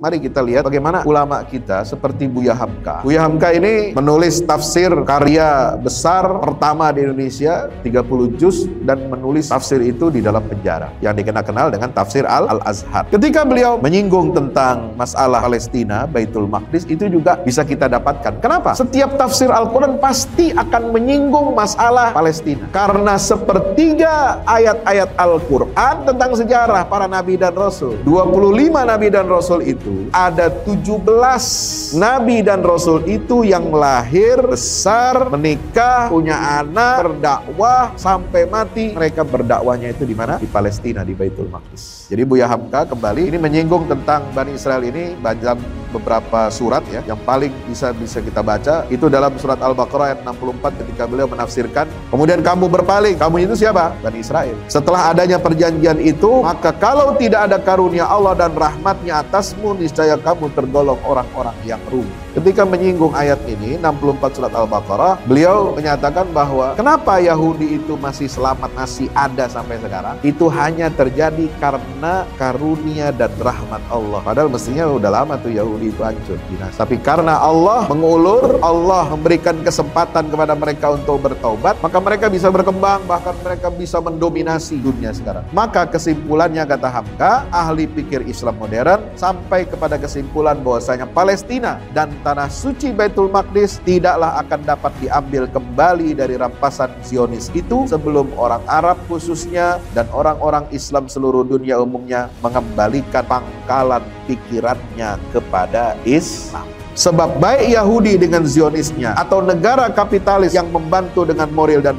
Mari kita lihat bagaimana ulama kita seperti Buya Hamka. Buya Hamka ini menulis tafsir karya besar pertama di Indonesia, 30 juz, dan menulis tafsir itu di dalam penjara yang dikenal dengan tafsir Al-Azhar. Ketika beliau menyinggung tentang masalah Palestina, Baitul Maqdis, itu juga bisa kita dapatkan. Kenapa? Setiap tafsir Al-Quran pasti akan menyinggung masalah Palestina. Karena sepertiga ayat-ayat Al-Quran tentang sejarah para nabi dan rasul. 25 nabi dan rasul itu ada 17 nabi dan rasul itu yang lahir, besar, menikah, punya anak, berdakwah sampai mati. Mereka berdakwahnya itu di mana? Di Palestina, di Baitul Maqdis. Jadi Buya Hamka kembali ini menyinggung tentang Bani Israel ini dalam beberapa surat ya, yang paling bisa kita baca itu dalam surat Al-Baqarah ayat 64 ketika beliau menafsirkan, kemudian kamu berpaling, kamu itu siapa? Bani Israel. Setelah adanya perjanjian itu, maka kalau tidak ada karunia Allah dan rahmatnya atasmu, niscaya kamu tergolong orang-orang yang rugi. Ketika menyinggung ayat ini 64 surat Al-Baqarah, beliau menyatakan bahwa kenapa Yahudi itu masih selamat, masih ada sampai sekarang, itu hanya terjadi karena karunia dan rahmat Allah. Padahal mestinya udah lama tuh Yahudi itu hancur, binasa. Tapi karena Allah mengulur, Allah memberikan kesempatan kepada mereka untuk bertaubat, maka mereka bisa berkembang, bahkan mereka bisa mendominasi dunia sekarang. Maka kesimpulannya, kata Hamka, ahli pikir Islam modern, sampai kepada kesimpulan bahwasanya Palestina dan tanah suci Baitul Maqdis tidaklah akan dapat diambil kembali dari rampasan Zionis itu sebelum orang Arab khususnya dan orang-orang Islam seluruh dunia umumnya mengembalikan pangkalan pikirannya kepada Islam. Sebab baik Yahudi dengan Zionisnya atau negara kapitalis yang membantu dengan moral dan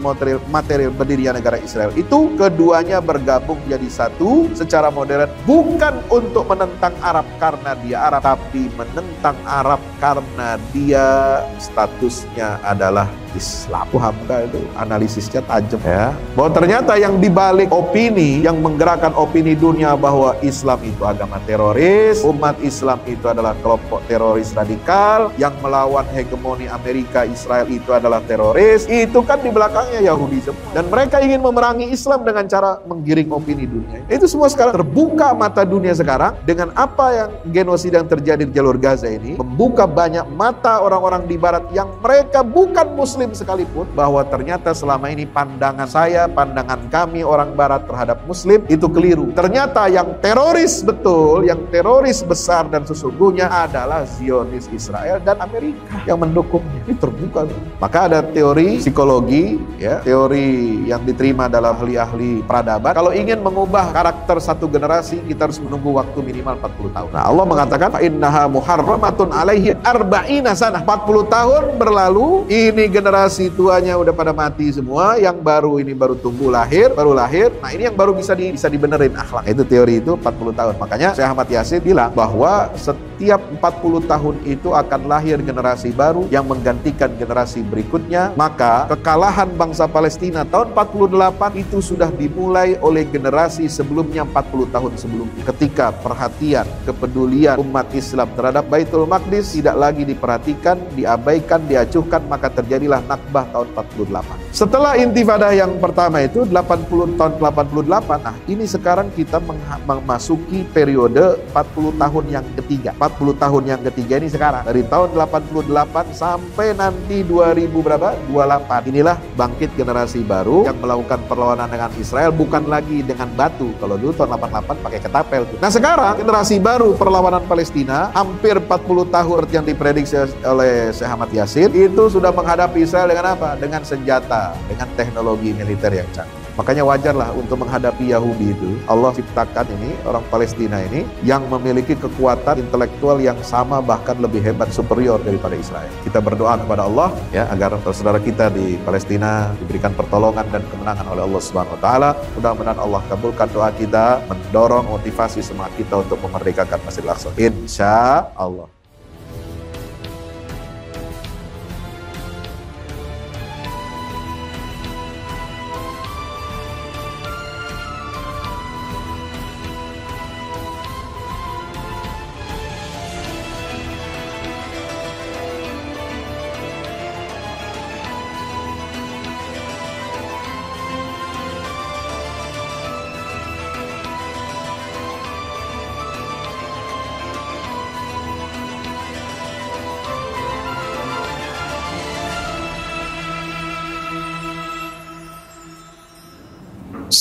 material berdirinya negara Israel itu, keduanya bergabung jadi satu secara modern, bukan untuk menentang Arab karena dia Arab, tapi menentang Arab karena dia statusnya adalah Islam. Hamka itu analisisnya tajam ya, bahwa ternyata yang dibalik opini yang menggerakkan opini dunia bahwa Islam itu agama teroris, umat Islam itu adalah kelompok teroris radikal yang melawan hegemoni Amerika, Israel itu adalah teroris, itu kan di belakangnya Yahudi semua, dan mereka ingin memerangi Islam dengan cara menggiring opini dunia. Itu semua sekarang terbuka mata dunia sekarang dengan apa yang genosida yang terjadi di jalur Gaza ini, membuka banyak mata orang-orang di barat yang mereka bukan muslim sekalipun, bahwa ternyata selama ini pandangan saya, pandangan kami orang barat terhadap muslim itu keliru. Ternyata yang teroris betul, yang teroris besar dan sesungguhnya adalah Zionis Israel dan Amerika yang mendukungnya. Ini terbuka. Maka ada teori psikologi ya, teori yang diterima dalam ahli-ahli peradaban, kalau ingin mengubah karakter satu generasi kita harus menunggu waktu minimal 40 tahun. Nah, Allah mengatakan fa innaha muharramatun alaihi arba'ina sanah. 40 tahun berlalu, ini generasi tuanya udah pada mati semua, yang baru ini baru tumbuh baru lahir. Nah, ini yang baru bisa dibenerin akhlak. Itu teori itu 40 tahun. Makanya Syekh Ahmad Yasin bilang bahwa setiap 40 tahun itu akan lahir generasi baru yang menggantikan generasi berikutnya. Maka kekalahan bangsa Palestina tahun 48 itu sudah dimulai oleh generasi sebelumnya 40 tahun sebelumnya. Ketika perhatian, kepedulian umat Islam terhadap Baitul Maqdis tidak lagi diperhatikan, diabaikan, diacuhkan, maka terjadilah Nakbah tahun 48. Setelah intifadah yang pertama itu tahun 88, nah ini sekarang kita memasuki periode 40 tahun yang ketiga. 40 tahun yang ketiga ini sekarang dari tahun 88 sampai nanti 2028. Inilah bangkit generasi baru yang melakukan perlawanan dengan Israel, bukan lagi dengan batu. Kalau dulu tahun 88 pakai ketapel tuh. Nah, sekarang generasi baru perlawanan Palestina hampir 40 tahun yang diprediksi oleh Syekh Ahmad Yasin itu sudah menghadapi Israel dengan apa? Dengan senjata, dengan teknologi militer yang canggih. Makanya wajarlah untuk menghadapi Yahudi itu, Allah ciptakan ini, orang Palestina ini, yang memiliki kekuatan intelektual yang sama, bahkan lebih hebat, superior daripada Israel. Kita berdoa kepada Allah, ya, agar saudara kita di Palestina diberikan pertolongan dan kemenangan oleh Allah Subhanahu Wa Taala. Mudah-mudahan Allah kabulkan doa kita, mendorong motivasi semangat kita untuk memerdekakan Masjidil Aqsa. Insya Allah.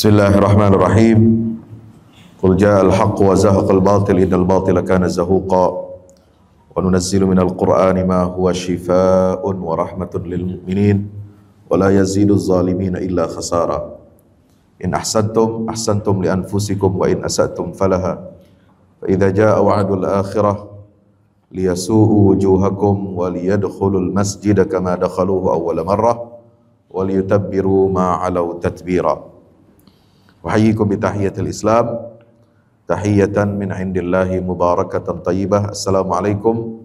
Bismillahirrahmanirrahim. Qul ja'al haqqu wa zahaqal batil innal batila kana zahuqa. Wa nunazzilu minal qur'ani ma huwa shifaa'un wa rahmatun lil mu'minin wa la yazidu zalimina illa khasara. In ahsantum ahsantum li anfusikum wa in asatum falaha. Fa idza jaa'a wa'dul akhirah liyasu'u wujuhakum wa liyadkhulul masjida kama dakhaluhu awwala marrah wa liyutabbiru ma 'alaw tatbira. Wahayyikum bitahiyatil Islam, tahiyatan min indillahi mubarakatan tayyibah. Assalamualaikum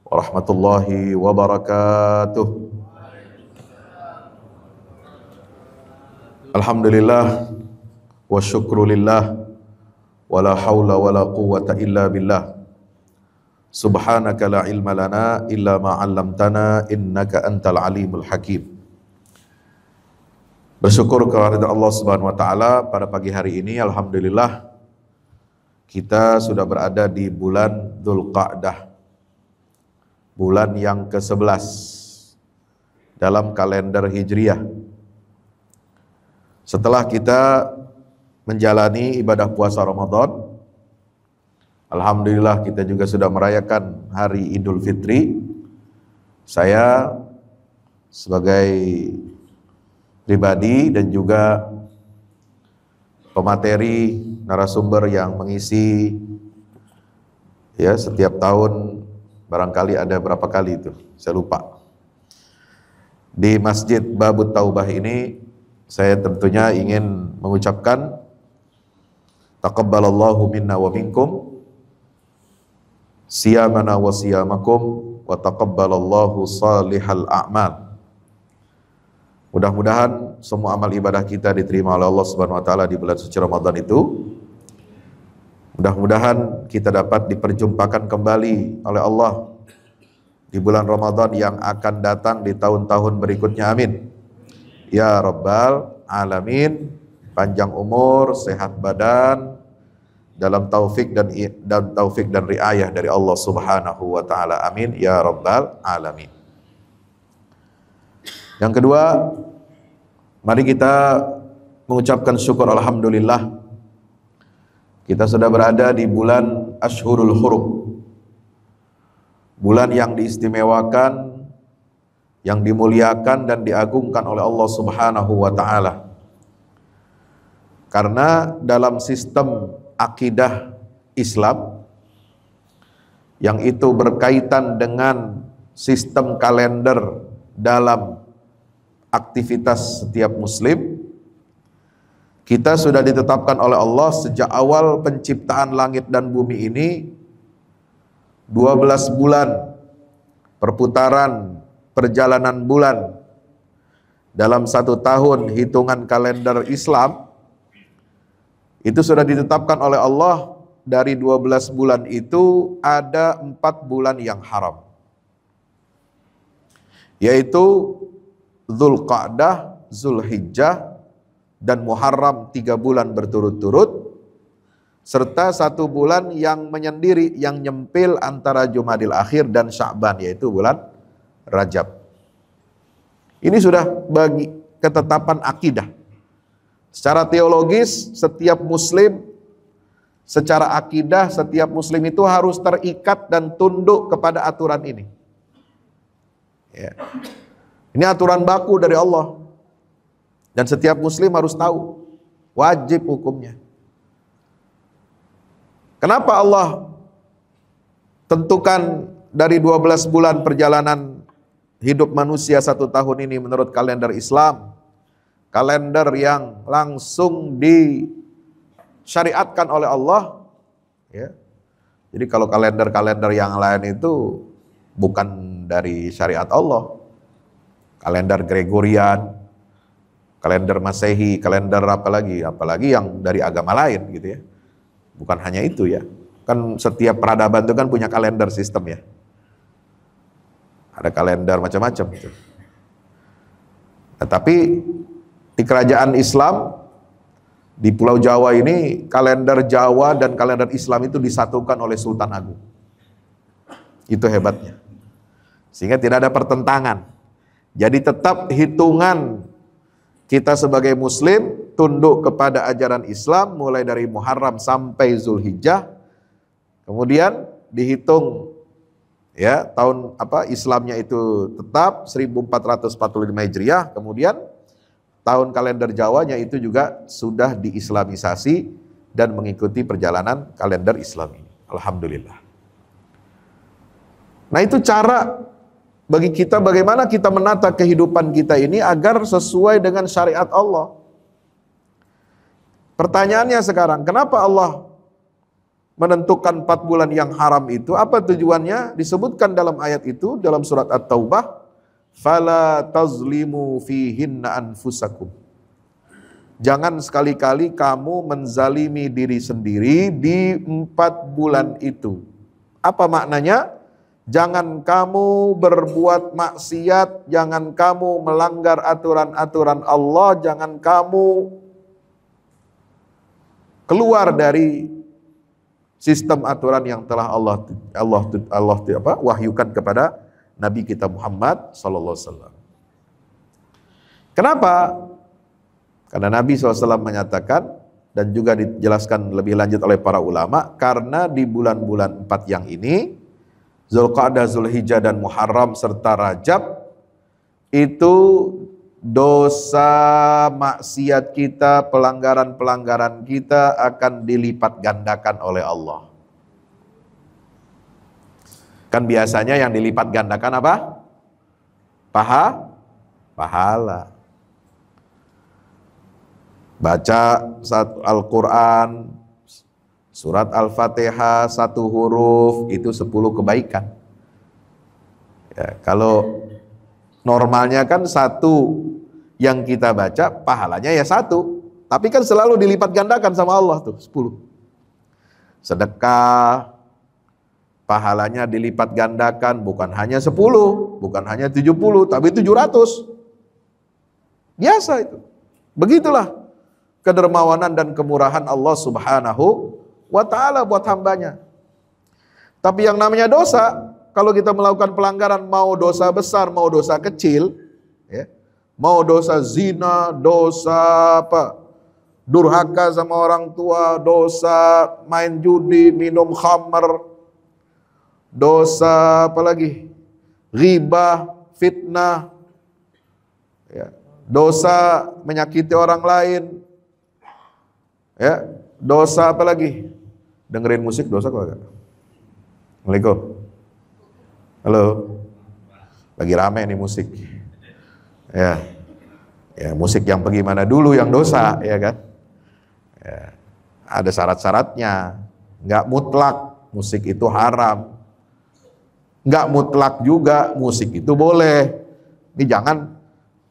warahmatullahi wabarakatuh. Alhamdulillah wa syukrulillah wa la hawla wa la quwwata illa billah. Subhanaka la ilma lana illa ma 'allamtana innaka antal alimul hakim. Bersyukur kepada Allah Subhanahu wa taala pada pagi hari ini, alhamdulillah kita sudah berada di bulan Dzulqa'dah. Bulan yang ke-11 dalam kalender Hijriah. Setelah kita menjalani ibadah puasa Ramadan, alhamdulillah kita juga sudah merayakan hari Idul Fitri. Saya sebagai pribadi dan juga pemateri narasumber yang mengisi ya setiap tahun, barangkali ada berapa kali itu saya lupa, di Masjid Babut Taubah ini saya tentunya ingin mengucapkan taqabbalallahu minna wa minkum siyamana wa siyamakum wa taqabbalallahu salihal a'mal. Mudah-mudahan semua amal ibadah kita diterima oleh Allah Subhanahu wa taala di bulan suci Ramadan itu. Mudah-mudahan kita dapat diperjumpakan kembali oleh Allah di bulan Ramadan yang akan datang di tahun-tahun berikutnya. Amin. Ya Rabbal Alamin. Panjang umur, sehat badan, dalam taufik dan riayah dari Allah Subhanahu wa taala. Amin ya Rabbal Alamin. Yang kedua, mari kita mengucapkan syukur alhamdulillah. Kita sudah berada di bulan Ashhurul Hurum. Bulan yang diistimewakan, yang dimuliakan dan diagungkan oleh Allah Subhanahu wa taala. Karena dalam sistem akidah Islam yang itu berkaitan dengan sistem kalender dalam aktivitas setiap muslim, kita sudah ditetapkan oleh Allah sejak awal penciptaan langit dan bumi ini 12 bulan perputaran perjalanan bulan dalam 1 tahun hitungan kalender Islam. Itu sudah ditetapkan oleh Allah. Dari 12 bulan itu ada 4 bulan yang haram, yaitu Dzulqa'dah, Zulhijjah, dan Muharram, 3 bulan berturut-turut, serta 1 bulan yang menyendiri, yang nyempil antara Jumadil Akhir dan Sya'ban, yaitu bulan Rajab. Ini sudah bagi ketetapan akidah. Secara teologis, setiap muslim, secara akidah, setiap muslim itu harus terikat dan tunduk kepada aturan ini. Ya. Ini aturan baku dari Allah. Dan setiap muslim harus tahu. Wajib hukumnya. Kenapa Allah tentukan dari 12 bulan perjalanan hidup manusia 1 tahun ini menurut kalender Islam? Kalender yang langsung disyariatkan oleh Allah. Ya. Jadi kalau kalender-kalender yang lain itu bukan dari syariat Allah. Kalender Gregorian, kalender Masehi, kalender apalagi yang dari agama lain gitu ya. Bukan hanya itu ya. Kan setiap peradaban itu kan punya kalender sistem ya. Ada kalender macam-macam gitu. Nah, tapi di kerajaan Islam di Pulau Jawa ini, kalender Jawa dan kalender Islam itu disatukan oleh Sultan Agung. Itu hebatnya. Sehingga tidak ada pertentangan. Jadi tetap hitungan Kita sebagai muslim tunduk kepada ajaran Islam mulai dari Muharram sampai Zulhijjah. Kemudian dihitung ya tahun Islamnya itu tetap 1445 Hijriah. Kemudian tahun kalender Jawanya itu juga sudah diislamisasi dan mengikuti perjalanan kalender Islam ini. Alhamdulillah. Nah, itu cara bagi kita bagaimana kita menata kehidupan kita ini agar sesuai dengan syariat Allah. Pertanyaannya sekarang, kenapa Allah menentukan 4 bulan yang haram itu? Apa tujuannya? Disebutkan dalam ayat itu dalam surat At-Taubah, "Fala tazlimu fihinna anfusakum." Jangan sekali-kali kamu menzalimi diri sendiri di 4 bulan itu. Apa maknanya? Jangan kamu berbuat maksiat, jangan kamu melanggar aturan-aturan Allah, jangan kamu keluar dari sistem aturan yang telah Allah wahyukan kepada Nabi kita Muhammad sallallahu alaihi wasallam. Kenapa? Karena Nabi SAW menyatakan dan juga dijelaskan lebih lanjut oleh para ulama, karena di bulan-bulan 4 yang ini, Zulqa'dah, Zulhijjah dan Muharram serta Rajab, itu dosa maksiat kita, pelanggaran-pelanggaran kita akan dilipat gandakan oleh Allah. Kan biasanya yang dilipat gandakan apa? Pahala. Baca Al-Quran, surat Al-Fatihah 1 huruf, itu 10 kebaikan. Ya, kalau normalnya kan 1 yang kita baca, pahalanya ya 1. Tapi kan selalu dilipat gandakan sama Allah tuh, 10. Sedekah, pahalanya dilipat gandakan, bukan hanya 10, bukan hanya 70, tapi 700. Biasa itu. Begitulah kedermawanan dan kemurahan Allah Subhanahu wa ta'ala buat hambanya. Tapi yang namanya dosa, kalau kita melakukan pelanggaran, mau dosa besar, mau dosa kecil, ya, mau dosa zina, dosa durhaka sama orang tua, dosa main judi, minum khamar, dosa ghibah, fitnah, ya, dosa menyakiti orang lain, ya, dosa dengerin musik dosa kok enggak? Assalamualaikum. Halo. Lagi rame nih musik. Ya. Ya, musik yang bagaimana dulu yang dosa, ya kan? Ya. Ada syarat-syaratnya. Enggak mutlak musik itu haram. Enggak mutlak juga musik itu boleh. Ini jangan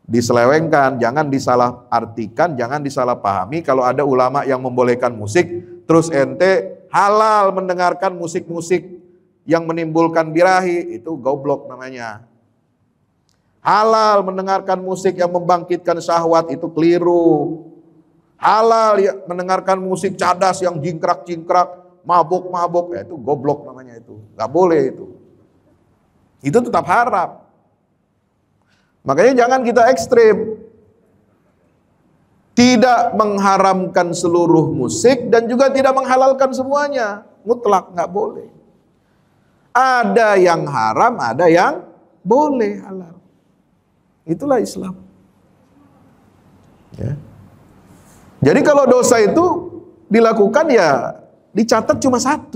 diselewengkan, jangan disalah artikan, jangan disalah pahami. Kalau ada ulama yang membolehkan musik, terus ente halal mendengarkan musik-musik yang menimbulkan birahi, itu goblok namanya. Halal mendengarkan musik yang membangkitkan syahwat, itu keliru. Halal ya, mendengarkan musik cadas yang jingkrak-jingkrak, mabuk-mabuk, itu goblok namanya itu. Gak boleh itu. Itu tetap haram. Makanya jangan kita ekstrim. Tidak mengharamkan seluruh musik dan juga tidak menghalalkan semuanya. Mutlak, nggak boleh. Ada yang haram, ada yang boleh halal. Itulah Islam. Ya. Jadi kalau dosa itu dilakukan ya dicatat cuma 1.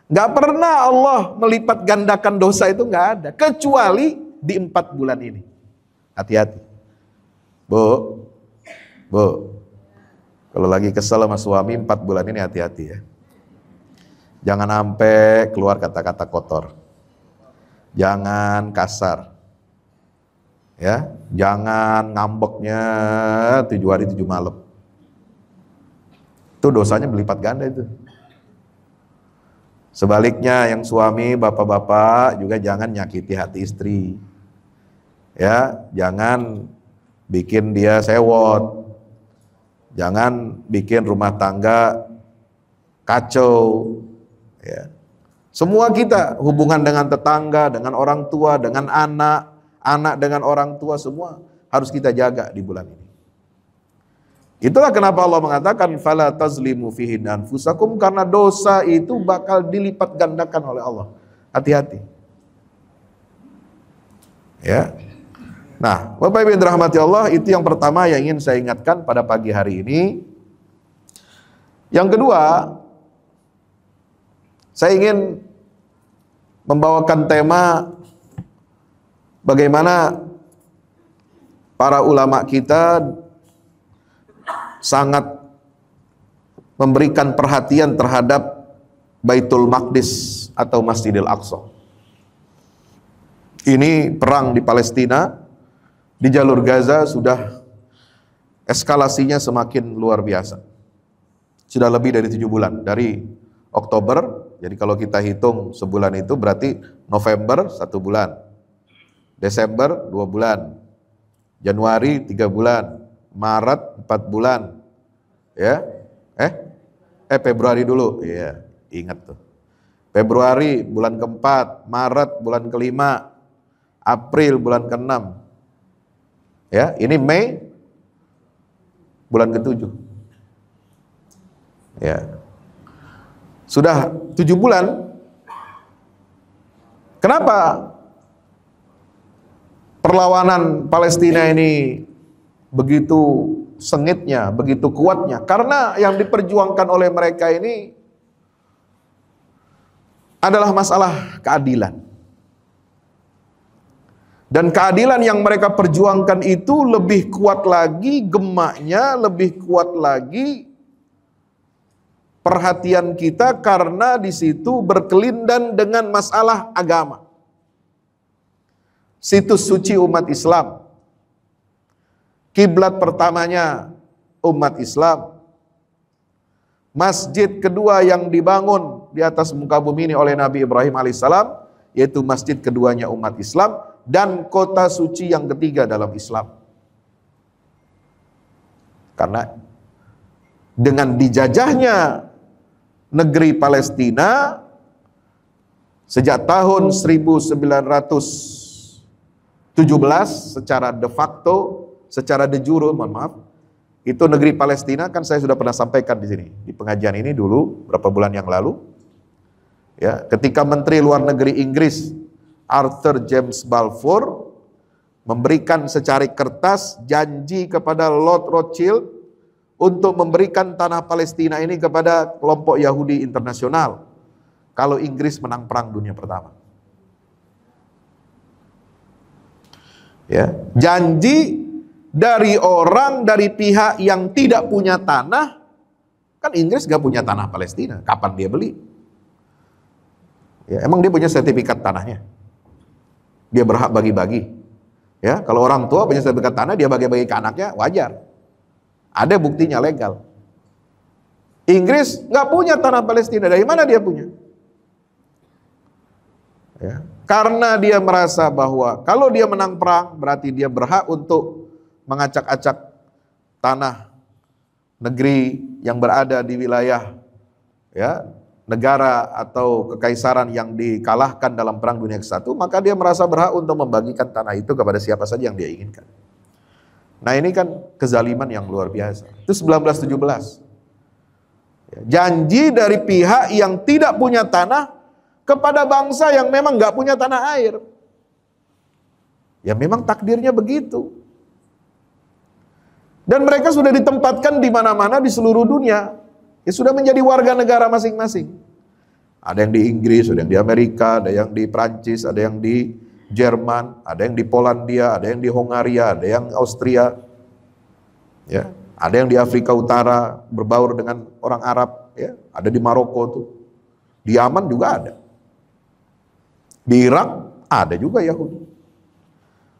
Nggak pernah Allah melipat gandakan dosa itu, nggak ada. Kecuali di 4 bulan ini. Hati-hati. Bu, kalau lagi kesel sama suami 4 bulan ini hati-hati ya. Jangan sampai keluar kata-kata kotor. Jangan kasar. Ya, jangan ngambeknya 7 hari 7 malam. Itu dosanya berlipat ganda itu. Sebaliknya yang suami, bapak-bapak juga jangan nyakiti hati istri. Ya, jangan bikin dia sewot. Jangan bikin rumah tangga kacau. Ya. Semua kita, hubungan dengan tetangga, dengan orang tua, dengan anak, anak dengan orang tua, semua harus kita jaga di bulan ini. Itulah kenapa Allah mengatakan fala tazlimu fihin anfusakum, karena dosa itu bakal dilipat gandakan oleh Allah. Hati-hati. Ya. Nah, Bapak Ibu yang dirahmati Allah, itu yang pertama yang ingin saya ingatkan pada pagi hari ini. Yang kedua, saya ingin membawakan tema bagaimana para ulama kita sangat memberikan perhatian terhadap Baitul Maqdis atau Masjidil Aqsa. Ini perang di Palestina, di jalur Gaza sudah eskalasinya semakin luar biasa. Sudah lebih dari 7 bulan, dari Oktober, jadi kalau kita hitung sebulan itu berarti November 1 bulan, Desember 2 bulan, Januari 3 bulan, Maret 4 bulan, ya, Februari dulu, ya, ingat tuh, Februari bulan keempat, Maret bulan kelima, April bulan keenam, ya, ini Mei bulan ketujuh, ya, sudah 7 bulan. Kenapa perlawanan Palestina ini begitu sengitnya, begitu kuatnya? Karena yang diperjuangkan oleh mereka ini adalah masalah keadilan. Dan keadilan yang mereka perjuangkan itu lebih kuat lagi gemaknya, lebih kuat lagi perhatian kita karena di situ berkelindan dengan masalah agama. Situs suci umat Islam, kiblat pertamanya umat Islam, masjid kedua yang dibangun di atas muka bumi ini oleh Nabi Ibrahim alaihissalam, yaitu masjid keduanya umat Islam, dan kota suci yang ketiga dalam Islam. Karena dengan dijajahnya negeri Palestina sejak tahun 1917 secara de facto, secara de jure, mohon maaf, itu negeri Palestina kan saya sudah pernah sampaikan di sini di pengajian ini dulu beberapa bulan yang lalu. Ya, ketika Menteri Luar Negeri Inggris Arthur James Balfour memberikan secari kertas janji kepada Lord Rothschild untuk memberikan tanah Palestina ini kepada kelompok Yahudi internasional kalau Inggris menang perang dunia pertama. Ya, janji dari orang, dari pihak yang tidak punya tanah. Kan Inggris gak punya tanah Palestina, kapan dia beli? Ya, emang dia punya sertifikat tanahnya? Dia berhak bagi-bagi. Ya, kalau orang tua punya sertifikat tanah, dia bagi-bagi ke anaknya, wajar. Ada buktinya legal. Inggris gak punya tanah Palestina, dari mana dia punya? Ya, karena dia merasa bahwa kalau dia menang perang, berarti dia berhak untuk mengacak-acak tanah negeri yang berada di wilayah, ya, negara atau kekaisaran yang dikalahkan dalam perang dunia ke-1, maka dia merasa berhak untuk membagikan tanah itu kepada siapa saja yang dia inginkan. Nah, ini kan kezaliman yang luar biasa. Itu 1917. Ya, janji dari pihak yang tidak punya tanah kepada bangsa yang memang gak punya tanah air. Ya memang takdirnya begitu. Dan mereka sudah ditempatkan di mana-mana di seluruh dunia. Ya sudah menjadi warga negara masing-masing. Ada yang di Inggris, ada yang di Amerika, ada yang di Prancis, ada yang di Jerman, ada yang di Polandia, ada yang di Hongaria, ada yang Austria. Ya, ada yang di Afrika Utara berbaur dengan orang Arab, ya, ada di Maroko tuh. Di Yaman juga ada. Di Irak ada juga Yahudi.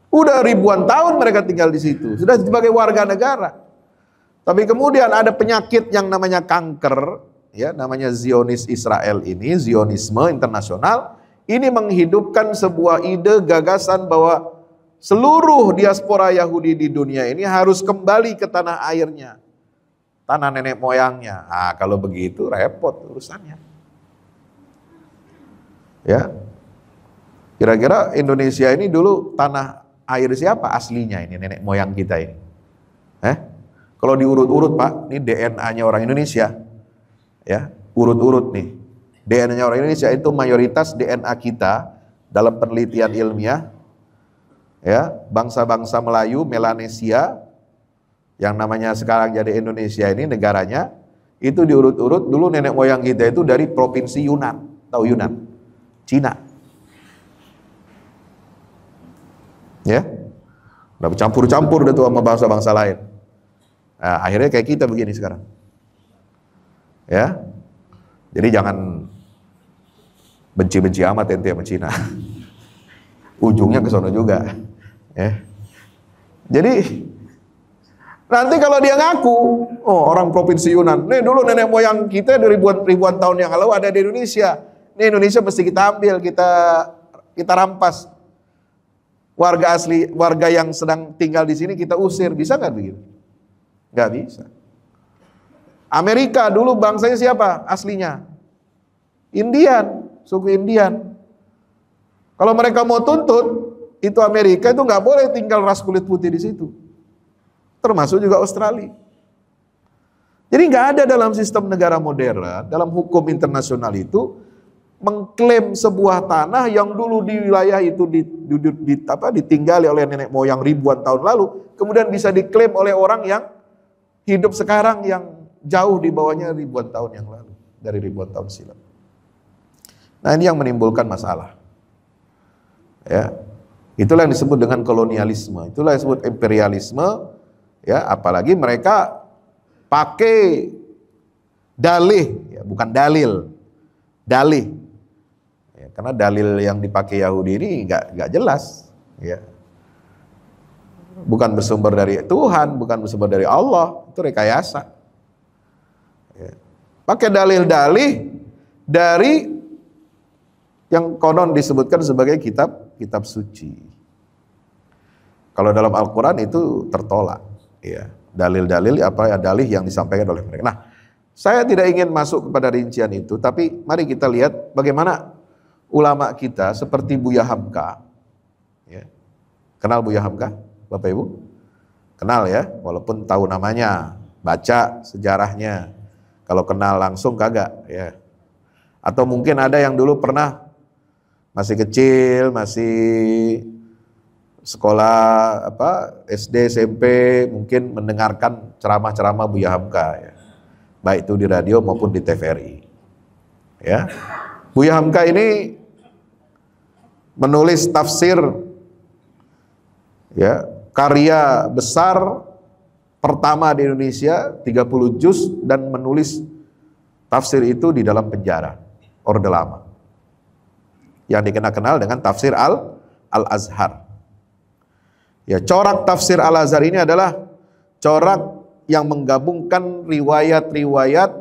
Udah ribuan tahun mereka tinggal di situ, sudah sebagai warga negara. Tapi kemudian ada penyakit yang namanya kanker, ya, namanya Zionis Israel ini, Zionisme internasional, ini menghidupkan sebuah ide gagasan bahwa seluruh diaspora Yahudi di dunia ini harus kembali ke tanah airnya, tanah nenek moyangnya. Ah, kalau begitu repot urusannya. Ya. Kira-kira Indonesia ini dulu tanah air siapa aslinya ini, nenek moyang kita ini? Kalau diurut-urut Pak, ini DNA-nya orang Indonesia. Ya, urut-urut nih. DNA-nya orang Indonesia itu mayoritas DNA kita dalam penelitian ilmiah. Ya, bangsa-bangsa Melayu, Melanesia, yang namanya sekarang jadi Indonesia ini negaranya, itu diurut-urut dulu nenek moyang kita itu dari provinsi Yunan. Tahu Yunan? Cina. Ya, udah campur-campur deh tuh sama bangsa-bangsa lain. Nah, akhirnya kayak kita begini sekarang. Ya, jadi jangan benci-benci amat ente sama Cina. Ujungnya ke sono juga. Ya. Jadi nanti kalau dia ngaku, oh orang provinsi Yunan, nih dulu nenek moyang kita dari ribuan tahun yang lalu ada di Indonesia. Nih Indonesia mesti kita ambil, kita rampas. Warga asli, warga yang sedang tinggal di sini kita usir, bisa nggak begitu? Nggak bisa. Amerika dulu bangsanya siapa aslinya? Indian, suku Indian. Kalau mereka mau tuntut, itu Amerika itu nggak boleh tinggal ras kulit putih di situ. Termasuk juga Australia. Jadi nggak ada dalam sistem negara modern, dalam hukum internasional itu mengklaim sebuah tanah yang dulu di wilayah itu ditinggali oleh nenek moyang ribuan tahun lalu, kemudian bisa diklaim oleh orang yang hidup sekarang yang jauh di bawahnya ribuan tahun yang lalu, dari ribuan tahun silam. Nah, ini yang menimbulkan masalah. Ya, itulah yang disebut dengan kolonialisme, itulah yang disebut imperialisme. Ya, apalagi mereka pakai dalih, ya, bukan dalil, dalih. Ya, karena dalil yang dipakai Yahudi ini nggak jelas. Ya. Bukan bersumber dari Tuhan, bukan bersumber dari Allah, itu rekayasa. Ya. Pakai dalil-dalih dari yang konon disebutkan sebagai kitab suci. Kalau dalam Al-Quran itu tertolak. Ya, dalil-dalil apa ya, dalih yang disampaikan oleh mereka. Nah, saya tidak ingin masuk kepada rincian itu, tapi mari kita lihat bagaimana ulama kita seperti Buya Hamka. Ya. Kenal Buya Hamka, Bapak Ibu? Kenal ya, walaupun tahu namanya, baca sejarahnya. Kalau kenal langsung kagak ya. Atau mungkin ada yang dulu pernah masih kecil, masih sekolah SD, SMP, mungkin mendengarkan ceramah-ceramah Buya Hamka ya. Baik itu di radio maupun di TVRI. Ya. Buya Hamka ini menulis tafsir ya, karya besar pertama di Indonesia, 30 juz, dan menulis tafsir itu di dalam penjara Orde Lama. Yang dikenal dengan tafsir Al-Azhar. Ya, corak tafsir Al-Azhar ini adalah corak yang menggabungkan riwayat-riwayat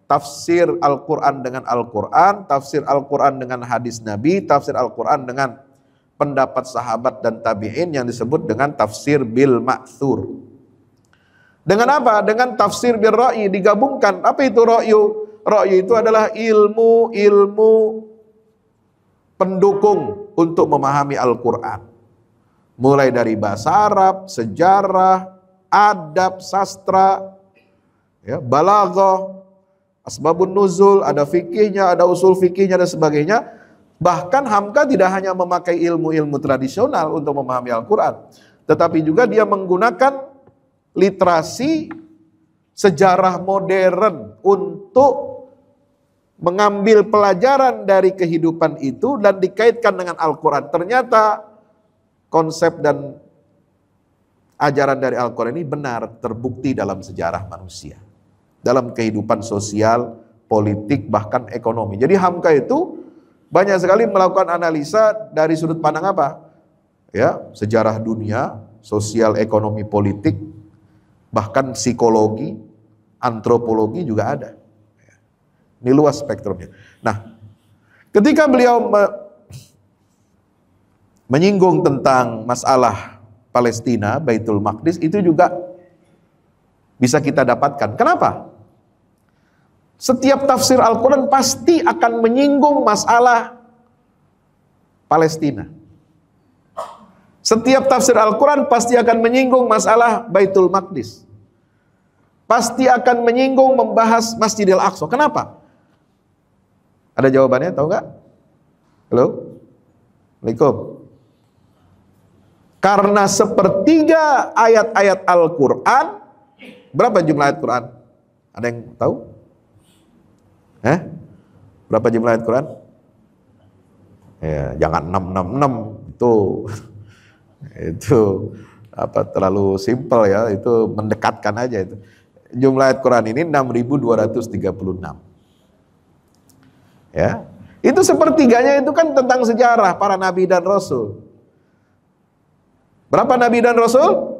tafsir Al-Quran dengan Al-Quran, tafsir Al-Quran dengan hadis Nabi, tafsir Al-Quran dengan pendapat sahabat dan tabi'in yang disebut dengan tafsir bil ma'thur. Dengan apa? Dengan tafsir bil ra'yi digabungkan. Apa itu ra'yu? Ra'yu itu adalah ilmu pendukung untuk memahami Al-Quran. Mulai dari bahasa Arab, sejarah, adab, sastra, ya, balaghah, asbabun nuzul, ada fikihnya, ada usul fikihnya dan sebagainya. Bahkan Hamka tidak hanya memakai ilmu-ilmu tradisional untuk memahami Al-Quran, tetapi juga dia menggunakan literasi sejarah modern untuk mengambil pelajaran dari kehidupan itu dan dikaitkan dengan Al-Quran. Ternyata konsep dan ajaran dari Al-Quran ini benar terbukti dalam sejarah manusia, dalam kehidupan sosial, politik, bahkan ekonomi. Jadi Hamka itu banyak sekali melakukan analisa dari sudut pandang apa? Ya, sejarah dunia, sosial, ekonomi, politik, bahkan psikologi, antropologi juga ada. Ini luas spektrumnya. Nah, ketika beliau menyinggung tentang masalah Palestina, Baitul Maqdis, itu juga bisa kita dapatkan. Kenapa? Setiap tafsir Al-Quran pasti akan menyinggung masalah Palestina. Setiap tafsir Al-Quran pasti akan menyinggung masalah Baitul Maqdis. Pasti akan menyinggung membahas Masjidil Aqsa. Kenapa? Ada jawabannya, tahu nggak? Halo? Assalamualaikum. Karena sepertiga ayat-ayat Al-Quran, berapa jumlah ayat Quran? Ada yang tahu? Berapa jumlah ayat Quran? Ya, jangan 666 itu apa terlalu simpel ya, itu mendekatkan aja itu. Jumlah ayat Quran ini 6.236. Ya. Itu sepertiganya itu kan tentang sejarah para nabi dan rasul. Berapa nabi dan rasul?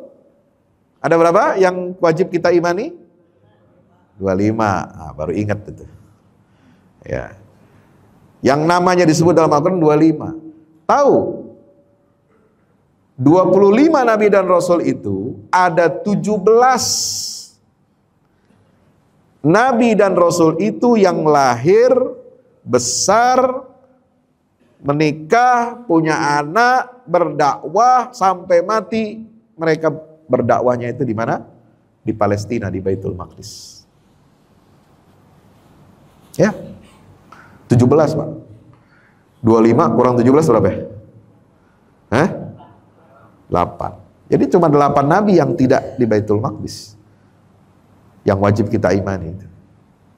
Ada berapa yang wajib kita imani? 25. Nah, baru ingat itu. Ya. Yang namanya disebut dalam Al-Quran 25. Tahu? 25 nabi dan rasul itu ada 17 nabi dan rasul itu yang lahir, besar, menikah, punya anak, berdakwah sampai mati. Mereka berdakwahnya itu di mana? Di Palestina, di Baitul Maqdis. Ya. 17, Pak. 25 kurang 17 berapa ya? 8. Jadi cuma 8 nabi yang tidak di Baitul Maqdis yang wajib kita imani.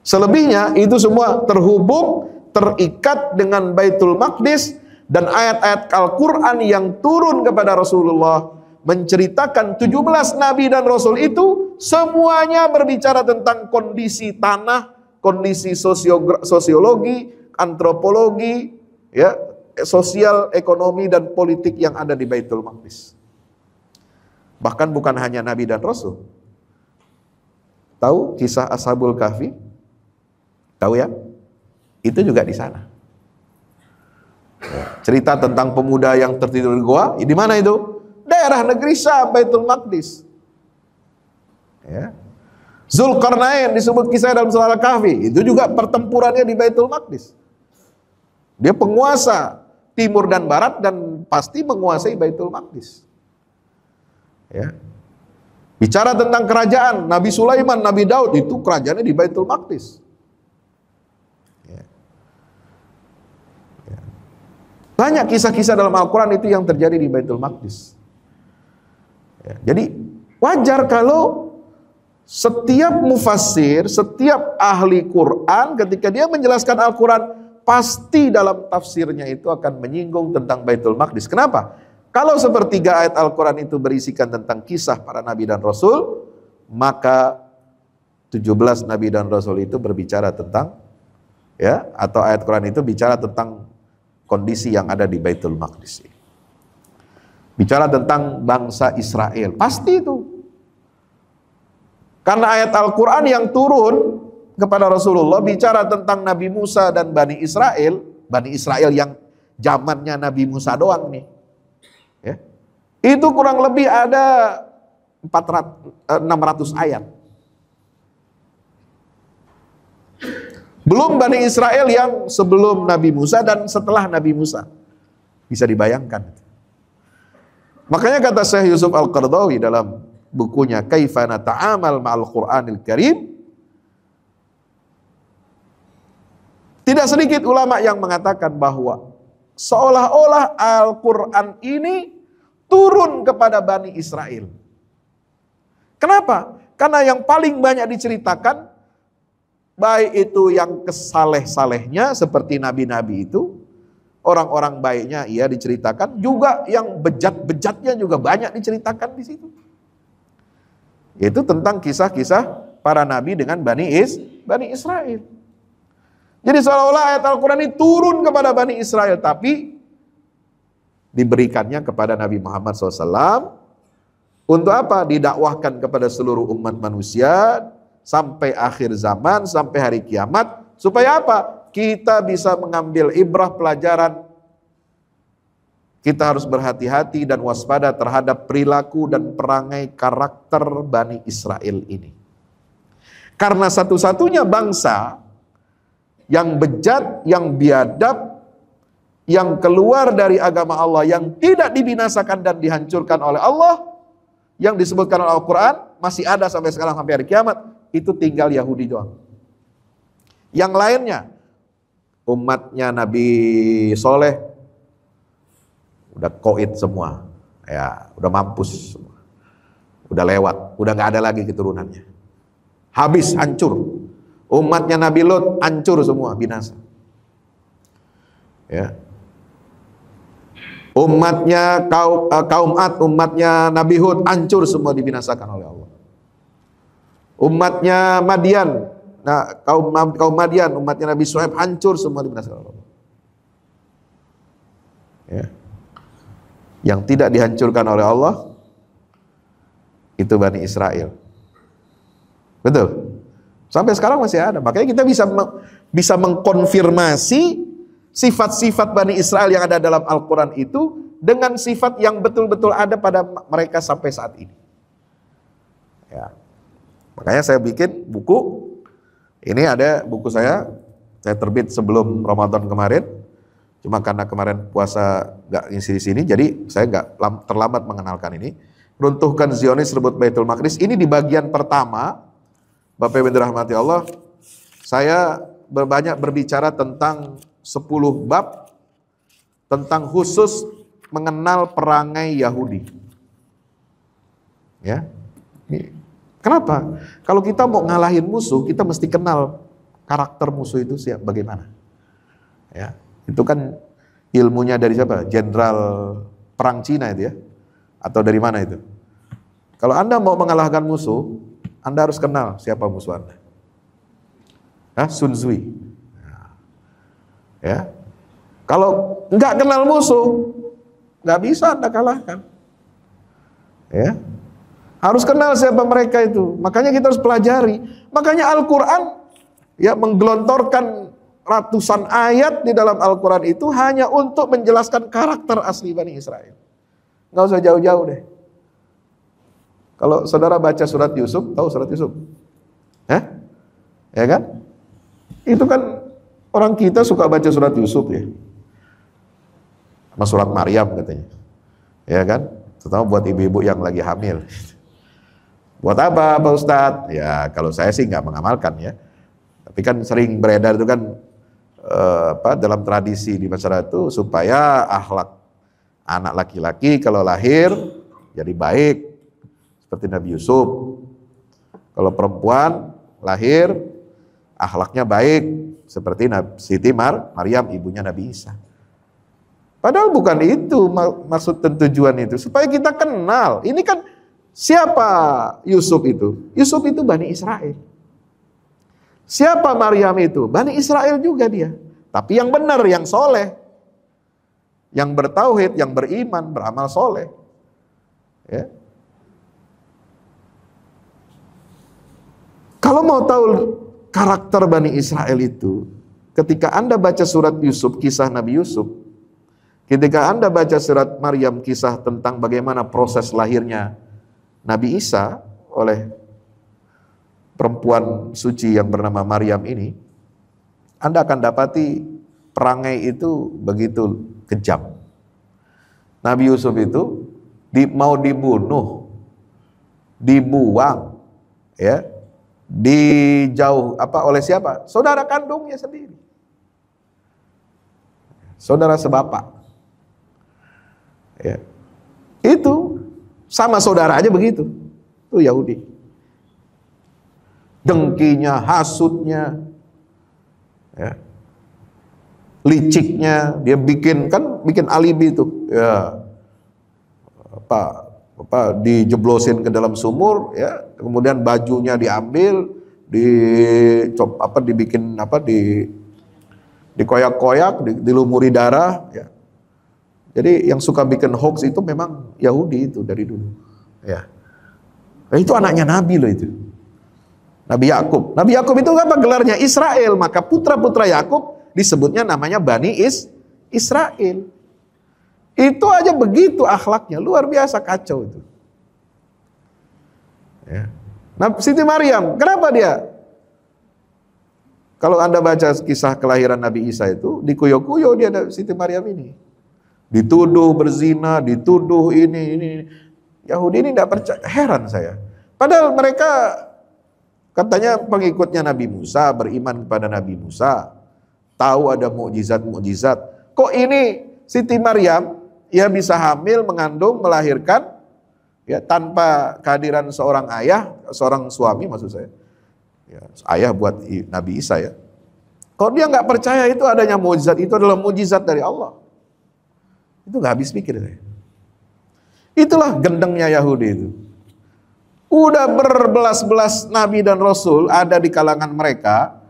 Selebihnya itu semua terhubung, terikat dengan Baitul Maqdis, dan ayat-ayat Al-Quran yang turun kepada Rasulullah menceritakan 17 nabi dan rasul itu semuanya berbicara tentang kondisi tanah, kondisi sosiologi, antropologi, ya, sosial, ekonomi dan politik yang ada di Baitul Maqdis. Bahkan bukan hanya nabi dan rasul. Tahu kisah Ashabul Kahfi? Tahu ya? Itu juga di sana. Ya, cerita tentang pemuda yang tertidur di goa, di mana itu? Daerah negeri Syam, Baitul Maqdis. Ya. Zulkarnain disebut kisah dalam surah Al-Kahfi, itu juga pertempurannya di Baitul Maqdis. Dia penguasa timur dan barat dan pasti menguasai Baitul Maqdis. Ya. Bicara tentang kerajaan, Nabi Sulaiman, Nabi Daud itu kerajaannya di Baitul Maqdis. Ya. Ya. Banyak kisah-kisah dalam Al-Quran itu yang terjadi di Baitul Maqdis. Ya. Jadi wajar kalau setiap mufassir, setiap ahli Quran ketika dia menjelaskan Al-Quran, pasti dalam tafsirnya itu akan menyinggung tentang Baitul Maqdis. Kenapa? Kalau sepertiga ayat Al-Quran itu berisikan tentang kisah para nabi dan rasul, maka 17 nabi dan rasul itu berbicara tentang, ya, atau ayat Quran itu bicara tentang kondisi yang ada di Baitul Maqdis. Bicara tentang bangsa Israel, pasti itu. Karena ayat Al-Quran yang turun kepada Rasulullah bicara tentang Nabi Musa dan Bani Israel yang zamannya Nabi Musa doang nih. Ya. Itu kurang lebih ada 600 ayat. Belum Bani Israel yang sebelum Nabi Musa dan setelah Nabi Musa. Bisa dibayangkan. Makanya kata Syekh Yusuf Al-Qaradawi dalam bukunya Kaifa Nata'amal Ma'al Qur'anil Karim, tidak sedikit ulama yang mengatakan bahwa seolah-olah Al-Quran ini turun kepada Bani Israel. Kenapa? Karena yang paling banyak diceritakan, baik itu yang kesaleh-salehnya seperti nabi-nabi itu, orang-orang baiknya ia diceritakan, juga yang bejat-bejatnya juga banyak diceritakan di situ. Yaitu tentang kisah-kisah para nabi dengan Bani Israel. Jadi seolah-olah ayat Al-Quran ini turun kepada Bani Israel, tapi diberikannya kepada Nabi Muhammad SAW. Untuk apa? Didakwahkan kepada seluruh umat manusia sampai akhir zaman, sampai hari kiamat. Supaya apa? Kita bisa mengambil ibrah pelajaran. Kita harus berhati-hati dan waspada terhadap perilaku dan perangai karakter Bani Israel ini. Karena satu-satunya bangsa yang bejat, yang biadab, yang keluar dari agama Allah, yang tidak dibinasakan dan dihancurkan oleh Allah, yang disebutkan oleh Al-Quran, masih ada sampai sekarang, sampai hari kiamat, itu tinggal Yahudi doang. Yang lainnya, umatnya Nabi Soleh, udah koid semua, ya udah mampus semua, udah lewat, udah nggak ada lagi keturunannya, habis, hancur. Umatnya Nabi Lut hancur semua, binasa. Ya. Umatnya kaum Ad, umatnya Nabi Hud hancur semua, dibinasakan oleh Allah. Umatnya Madian, nah kaum Madian, umatnya Nabi Shu'aib hancur semua, dibinasakan oleh Allah. Ya. Yang tidak dihancurkan oleh Allah itu Bani Israel. Betul. Sampai sekarang masih ada. Makanya kita bisa mengkonfirmasi sifat-sifat Bani Israel yang ada dalam Al-Quran itu dengan sifat yang betul-betul ada pada mereka sampai saat ini. Ya. Makanya saya bikin buku. Ini ada buku saya terbit sebelum Ramadan kemarin. Cuma karena kemarin puasa gak ngisi di sini, jadi saya gak terlambat mengenalkan ini. Runtuhkan Zionis, rebut Baitul Maqdis. Ini di bagian pertama, Bapak Ibu dirahmati Allah, saya banyak berbicara tentang 10 bab tentang khusus mengenal perangai Yahudi. Ya. Kenapa? Kalau kita mau ngalahin musuh, kita mesti kenal karakter musuh itu bagaimana. Ya. Itu kan ilmunya dari siapa? Jenderal perang Cina itu ya. Atau dari mana itu? Kalau Anda mau mengalahkan musuh, Anda harus kenal siapa musuh Anda. Sun Tzu. Ya. Kalau nggak kenal musuh, nggak bisa Anda kalahkan. Ya. Harus kenal siapa mereka itu. Makanya kita harus pelajari. Makanya Al-Quran ya menggelontorkan ratusan ayat di dalam Al-Quran itu hanya untuk menjelaskan karakter asli Bani Israel. Nggak usah jauh-jauh deh. Kalau saudara baca surat Yusuf, tahu surat Yusuf? Ya kan? Itu kan orang kita suka baca surat Yusuf ya. Sama surat Maryam katanya. Ya kan? Terutama buat ibu-ibu yang lagi hamil. Buat apa Pak Ustadz? Ya kalau saya sih nggak mengamalkan ya. Tapi kan sering beredar itu kan dalam tradisi di masyarakat itu supaya akhlak anak laki-laki kalau lahir jadi baik seperti Nabi Yusuf. Kalau perempuan lahir akhlaknya baik seperti Siti Maryam ibunya Nabi Isa. Padahal bukan itu maksud dan tujuan itu, supaya kita kenal. Ini kan siapa Yusuf itu? Yusuf itu Bani Israel. Siapa Maryam itu? Bani Israel juga dia. Tapi yang benar, yang soleh. Yang bertauhid, yang beriman, beramal soleh. Ya. Kalau mau tahu karakter Bani Israel itu, ketika Anda baca surat Yusuf, kisah Nabi Yusuf, ketika Anda baca surat Maryam, kisah tentang bagaimana proses lahirnya Nabi Isa oleh perempuan suci yang bernama Maryam ini, Anda akan dapati perangai itu begitu kejam. Nabi Yusuf itu mau dibunuh, dibuang, ya, dijauh oleh siapa? Saudara kandungnya sendiri, saudara sebapak. Ya. Itu sama saudara aja begitu. Itu Yahudi. Dengkinya, hasutnya, ya. Liciknya, dia bikin alibi itu, ya, dijeblosin ke dalam sumur, ya, kemudian bajunya diambil, dikoyak-koyak, dilumuri darah, ya. Jadi yang suka bikin hoax itu memang Yahudi itu dari dulu, ya. Nah, itu anaknya Nabi loh itu. Nabi Yakub. Nabi Yakub itu apa gelarnya? Israel. Maka putra-putra Yakub disebutnya namanya Bani Israel. Itu aja begitu akhlaknya, luar biasa kacau itu. Ya. Nah, Siti Maryam, kenapa dia Kalau Anda baca kisah kelahiran Nabi Isa itu, dikuyo-kuyo dia Siti Maryam ini. Dituduh berzina, dituduh ini. Yahudi ini tidak percaya, heran saya. Padahal mereka katanya pengikutnya Nabi Musa, beriman kepada Nabi Musa, tahu ada mukjizat-mukjizat. Kok ini Siti Maryam ya bisa hamil, mengandung, melahirkan ya tanpa kehadiran seorang ayah, seorang suami maksud saya. Ya, ayah buat Nabi Isa ya. Kalau dia nggak percaya itu adanya mukjizat, itu adalah mukjizat dari Allah. Itu nggak habis pikir saya. Itulah gendengnya Yahudi itu. Udah berbelas-belas nabi dan rasul ada di kalangan mereka,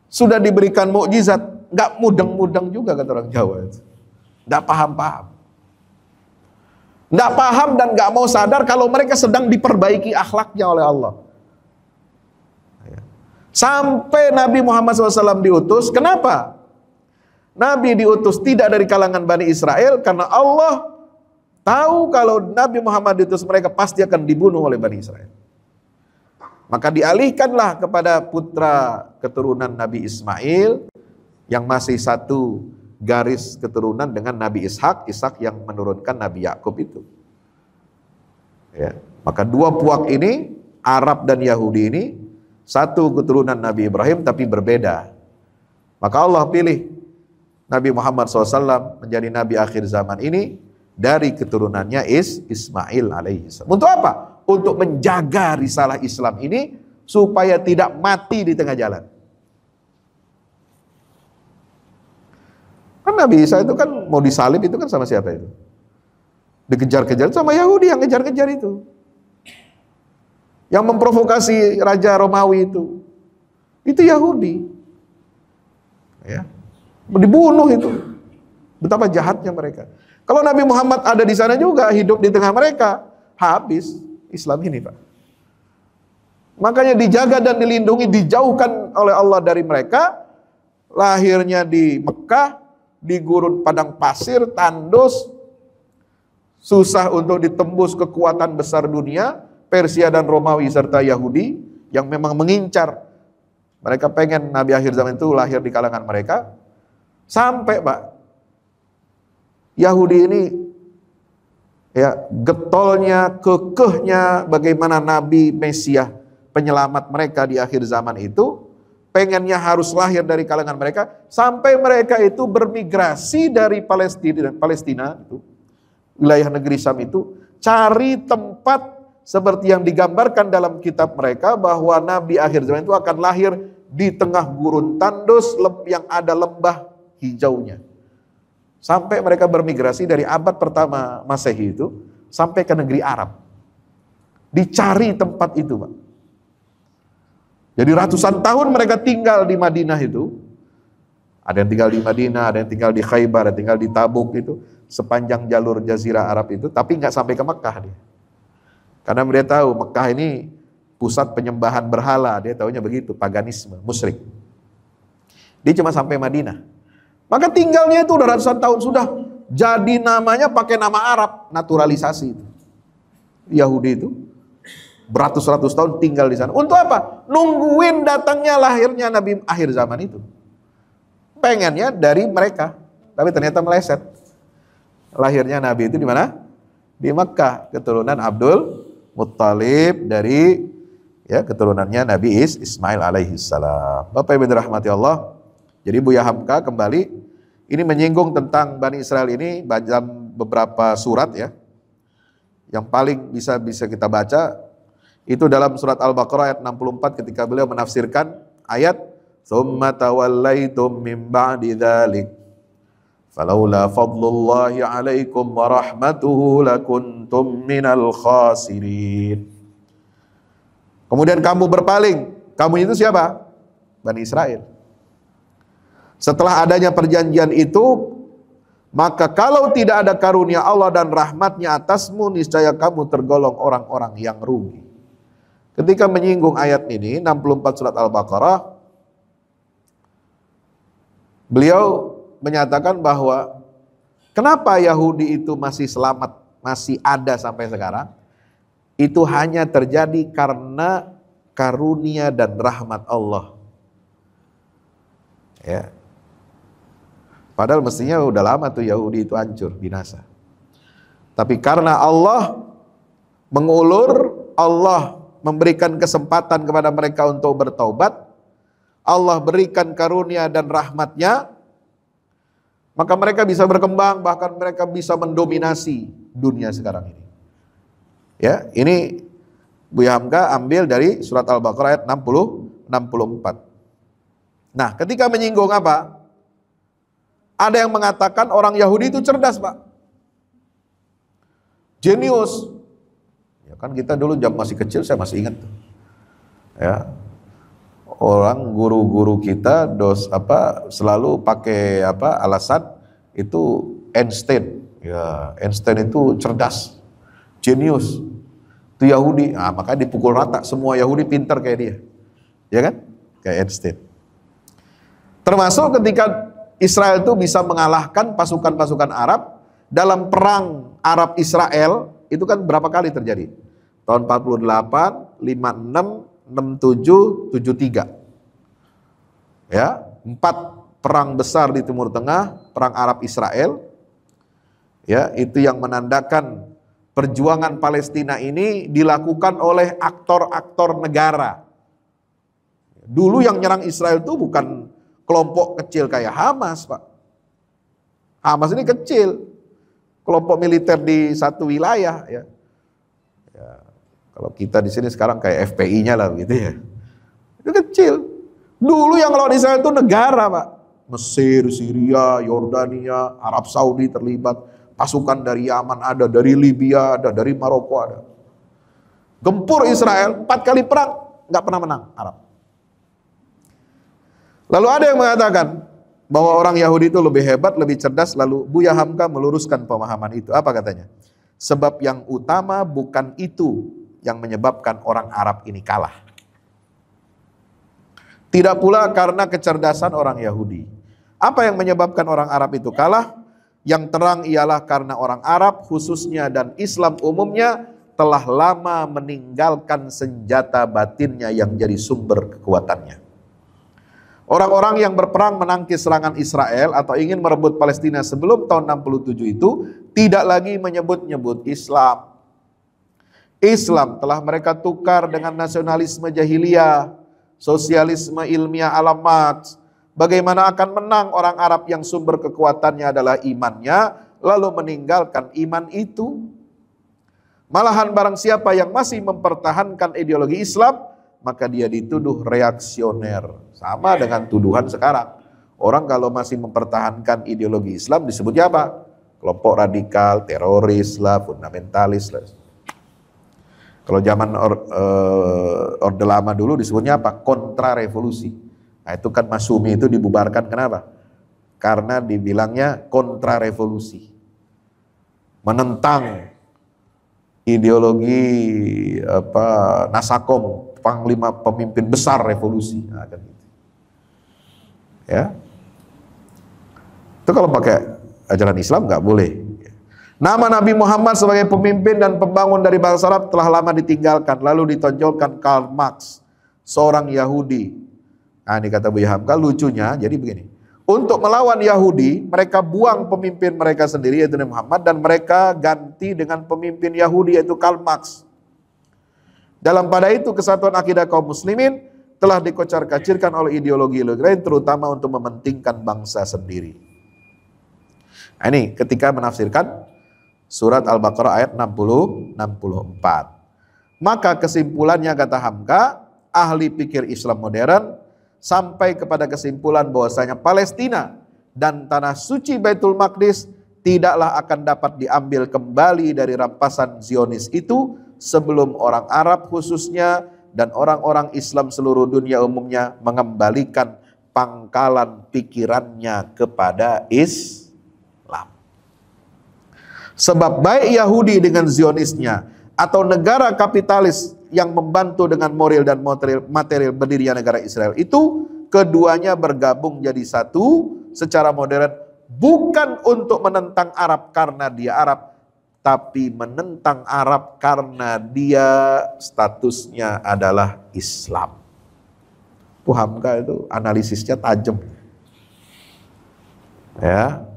sudah diberikan mukjizat, nggak mudeng-mudeng juga kata orang Jawa itu. Nggak paham-paham. Nggak paham dan nggak mau sadar kalau mereka sedang diperbaiki akhlaknya oleh Allah. Sampai Nabi Muhammad SAW diutus, kenapa? Nabi diutus tidak dari kalangan Bani Israel karena Allah tahu kalau Nabi Muhammad diutus mereka pasti akan dibunuh oleh Bani Israel. Maka dialihkanlah kepada putra keturunan Nabi Ismail yang masih satu garis keturunan dengan Nabi Ishak yang menurunkan Nabi Yakub itu. Ya. Maka dua puak ini, Arab dan Yahudi ini, satu keturunan Nabi Ibrahim tapi berbeda. Maka Allah pilih Nabi Muhammad SAW menjadi Nabi akhir zaman ini dari keturunannya Ismail alaihissalam. Untuk apa? Untuk menjaga risalah Islam ini supaya tidak mati di tengah jalan. Kan Nabi Isa itu kan mau disalib itu kan sama siapa itu? Dikejar-kejar sama Yahudi yang kejar-kejar itu. Yang memprovokasi Raja Romawi itu. Itu Yahudi. Ya. Dibunuh itu. Betapa jahatnya mereka. Kalau Nabi Muhammad ada di sana juga, hidup di tengah mereka, habis Islam ini, Pak. Makanya dijaga dan dilindungi, dijauhkan oleh Allah dari mereka. Lahirnya di Mekah, di gurun padang pasir, tandus, susah untuk ditembus kekuatan besar dunia, Persia dan Romawi serta Yahudi yang memang mengincar. Mereka pengen Nabi akhir zaman itu lahir di kalangan mereka. Sampai, Pak, Yahudi ini ya getolnya, kekehnya bagaimana Nabi Mesias penyelamat mereka di akhir zaman itu pengennya harus lahir dari kalangan mereka, sampai mereka itu bermigrasi dari Palestina itu, wilayah negeri Syam itu, cari tempat seperti yang digambarkan dalam kitab mereka bahwa Nabi akhir zaman itu akan lahir di tengah gurun tandus yang ada lembah hijaunya. Sampai mereka bermigrasi dari abad pertama Masehi itu sampai ke negeri Arab. Dicari tempat itu, Pak. Jadi ratusan tahun mereka tinggal di Madinah itu. Ada yang tinggal di Madinah, ada yang tinggal di Khaybar, ada yang tinggal di Tabuk itu, sepanjang jalur Jazirah Arab itu, tapi nggak sampai ke Mekah dia. Karena mereka tahu Mekah ini pusat penyembahan berhala, dia tahunya begitu, paganisme, musyrik. Dia cuma sampai Madinah. Maka tinggalnya itu udah ratusan tahun, sudah jadi namanya pakai nama Arab, naturalisasi itu. Yahudi itu beratus-ratus tahun tinggal di sana. Untuk apa? Nungguin datangnya lahirnya Nabi akhir zaman itu. Pengennya dari mereka, tapi ternyata meleset. Lahirnya Nabi itu di mana? Di Mekah, keturunan Abdul Muttalib dari ya keturunannya Nabi Ismail alaihissalam. Bapak Ibu dirahmati Allah. Jadi Buya Hamka kembali, ini menyinggung tentang Bani Israel ini dalam beberapa surat ya. Yang paling bisa kita baca itu dalam surat Al-Baqarah ayat 64 ketika beliau menafsirkan ayat "Tsumma tawallaitum min ba'di dzalik falaula fadlullahi 'alaikum wa rahmatuhu lakuntum minal khasirin." Kemudian kamu berpaling. Kamu itu siapa? Bani Israel. Setelah adanya perjanjian itu, maka kalau tidak ada karunia Allah dan rahmatnya atasmu, niscaya kamu tergolong orang-orang yang rugi. Ketika menyinggung ayat ini, 64 surat Al-Baqarah, beliau menyatakan bahwa kenapa Yahudi itu masih selamat, masih ada sampai sekarang, itu hanya terjadi karena karunia dan rahmat Allah. Ya. Padahal mestinya udah lama tuh Yahudi itu hancur, binasa. Tapi karena Allah mengulur, Allah memberikan kesempatan kepada mereka untuk bertaubat, Allah berikan karunia dan rahmatnya, maka mereka bisa berkembang, bahkan mereka bisa mendominasi dunia sekarang ini. Ya, ini Buya Hamka ambil dari surat Al-Baqarah ayat 64. Nah, ketika menyinggung apa? Ada yang mengatakan orang Yahudi itu cerdas, Pak. Jenius. Ya kan kita dulu jam masih kecil, saya masih ingat. Ya. Orang guru-guru kita selalu pakai alasan itu Einstein. Ya, Einstein itu cerdas. Jenius. Itu Yahudi. Nah, makanya dipukul rata, semua Yahudi pintar kayak dia. Ya kan? Kayak Einstein. Termasuk ketika Israel itu bisa mengalahkan pasukan-pasukan Arab dalam perang Arab Israel, itu kan berapa kali terjadi? Tahun 48, 56, 67, 73. Ya, 4 perang besar di Timur Tengah, perang Arab Israel. Ya, itu yang menandakan perjuangan Palestina ini dilakukan oleh aktor-aktor negara. Dulu yang nyerang Israel itu bukan kelompok kecil kayak Hamas, Pak. Hamas ini kecil, kelompok militer di satu wilayah, ya. Kalau kita di sini sekarang kayak FPI-nya lah, gitu ya. Itu kecil. Dulu yang lawan Israel itu negara, Pak. Mesir, Syria, Yordania, Arab Saudi terlibat. Pasukan dari Yaman ada, dari Libya ada, dari Maroko ada. Gempur Israel, 4 kali perang, nggak pernah menang Arab. Lalu ada yang mengatakan bahwa orang Yahudi itu lebih hebat, lebih cerdas, lalu Buya Hamka meluruskan pemahaman itu. Apa katanya? Sebab yang utama bukan itu yang menyebabkan orang Arab ini kalah. Tidak pula karena kecerdasan orang Yahudi. Apa yang menyebabkan orang Arab itu kalah? Yang terang ialah karena orang Arab khususnya dan Islam umumnya telah lama meninggalkan senjata batinnya yang jadi sumber kekuatannya. Orang-orang yang berperang menangkis serangan Israel atau ingin merebut Palestina sebelum tahun 67 itu tidak lagi menyebut-nyebut Islam. Islam telah mereka tukar dengan nasionalisme jahiliyah, sosialisme ilmiah alamat. Bagaimana akan menang orang Arab yang sumber kekuatannya adalah imannya, lalu meninggalkan iman itu? Malahan barang siapa yang masih mempertahankan ideologi Islam, maka dia dituduh reaksioner. Sama dengan tuduhan sekarang. Orang kalau masih mempertahankan ideologi Islam disebutnya apa? Kelompok radikal, teroris lah, fundamentalis lah. Kalau zaman Orde Lama dulu disebutnya apa? Kontra revolusi. Nah itu kan Masyumi itu dibubarkan, kenapa? Karena dibilangnya kontra revolusi. Menentang ideologi Nasakom, panglima pemimpin besar revolusi. Nah, kan gitu. Ya, itu kalau pakai ajaran Islam nggak boleh. Nama Nabi Muhammad sebagai pemimpin dan pembangun dari bangsa Arab telah lama ditinggalkan, lalu ditonjolkan Karl Marx, seorang Yahudi. Nah ini kata Buya Hamka, lucunya jadi begini. Untuk melawan Yahudi, mereka buang pemimpin mereka sendiri yaitu Nabi Muhammad, dan mereka ganti dengan pemimpin Yahudi yaitu Karl Marx. Dalam pada itu kesatuan akidah kaum muslimin telah dikocar-kacirkan oleh ideologi-ideologi lain, terutama untuk mementingkan bangsa sendiri. Nah, ini ketika menafsirkan surat Al-Baqarah ayat 64. Maka kesimpulannya kata Hamka, ahli pikir Islam modern sampai kepada kesimpulan bahwasanya Palestina dan tanah suci Baitul Maqdis tidaklah akan dapat diambil kembali dari rampasan Zionis itu sebelum orang Arab khususnya dan orang-orang Islam seluruh dunia umumnya mengembalikan pangkalan pikirannya kepada Islam. Sebab baik Yahudi dengan Zionisnya atau negara kapitalis yang membantu dengan moral dan material berdirinya negara Israel itu, keduanya bergabung jadi satu secara modern, bukan untuk menentang Arab karena dia Arab, tapi menentang Arab karena dia statusnya adalah Islam. Hamka itu analisisnya tajam. Ya.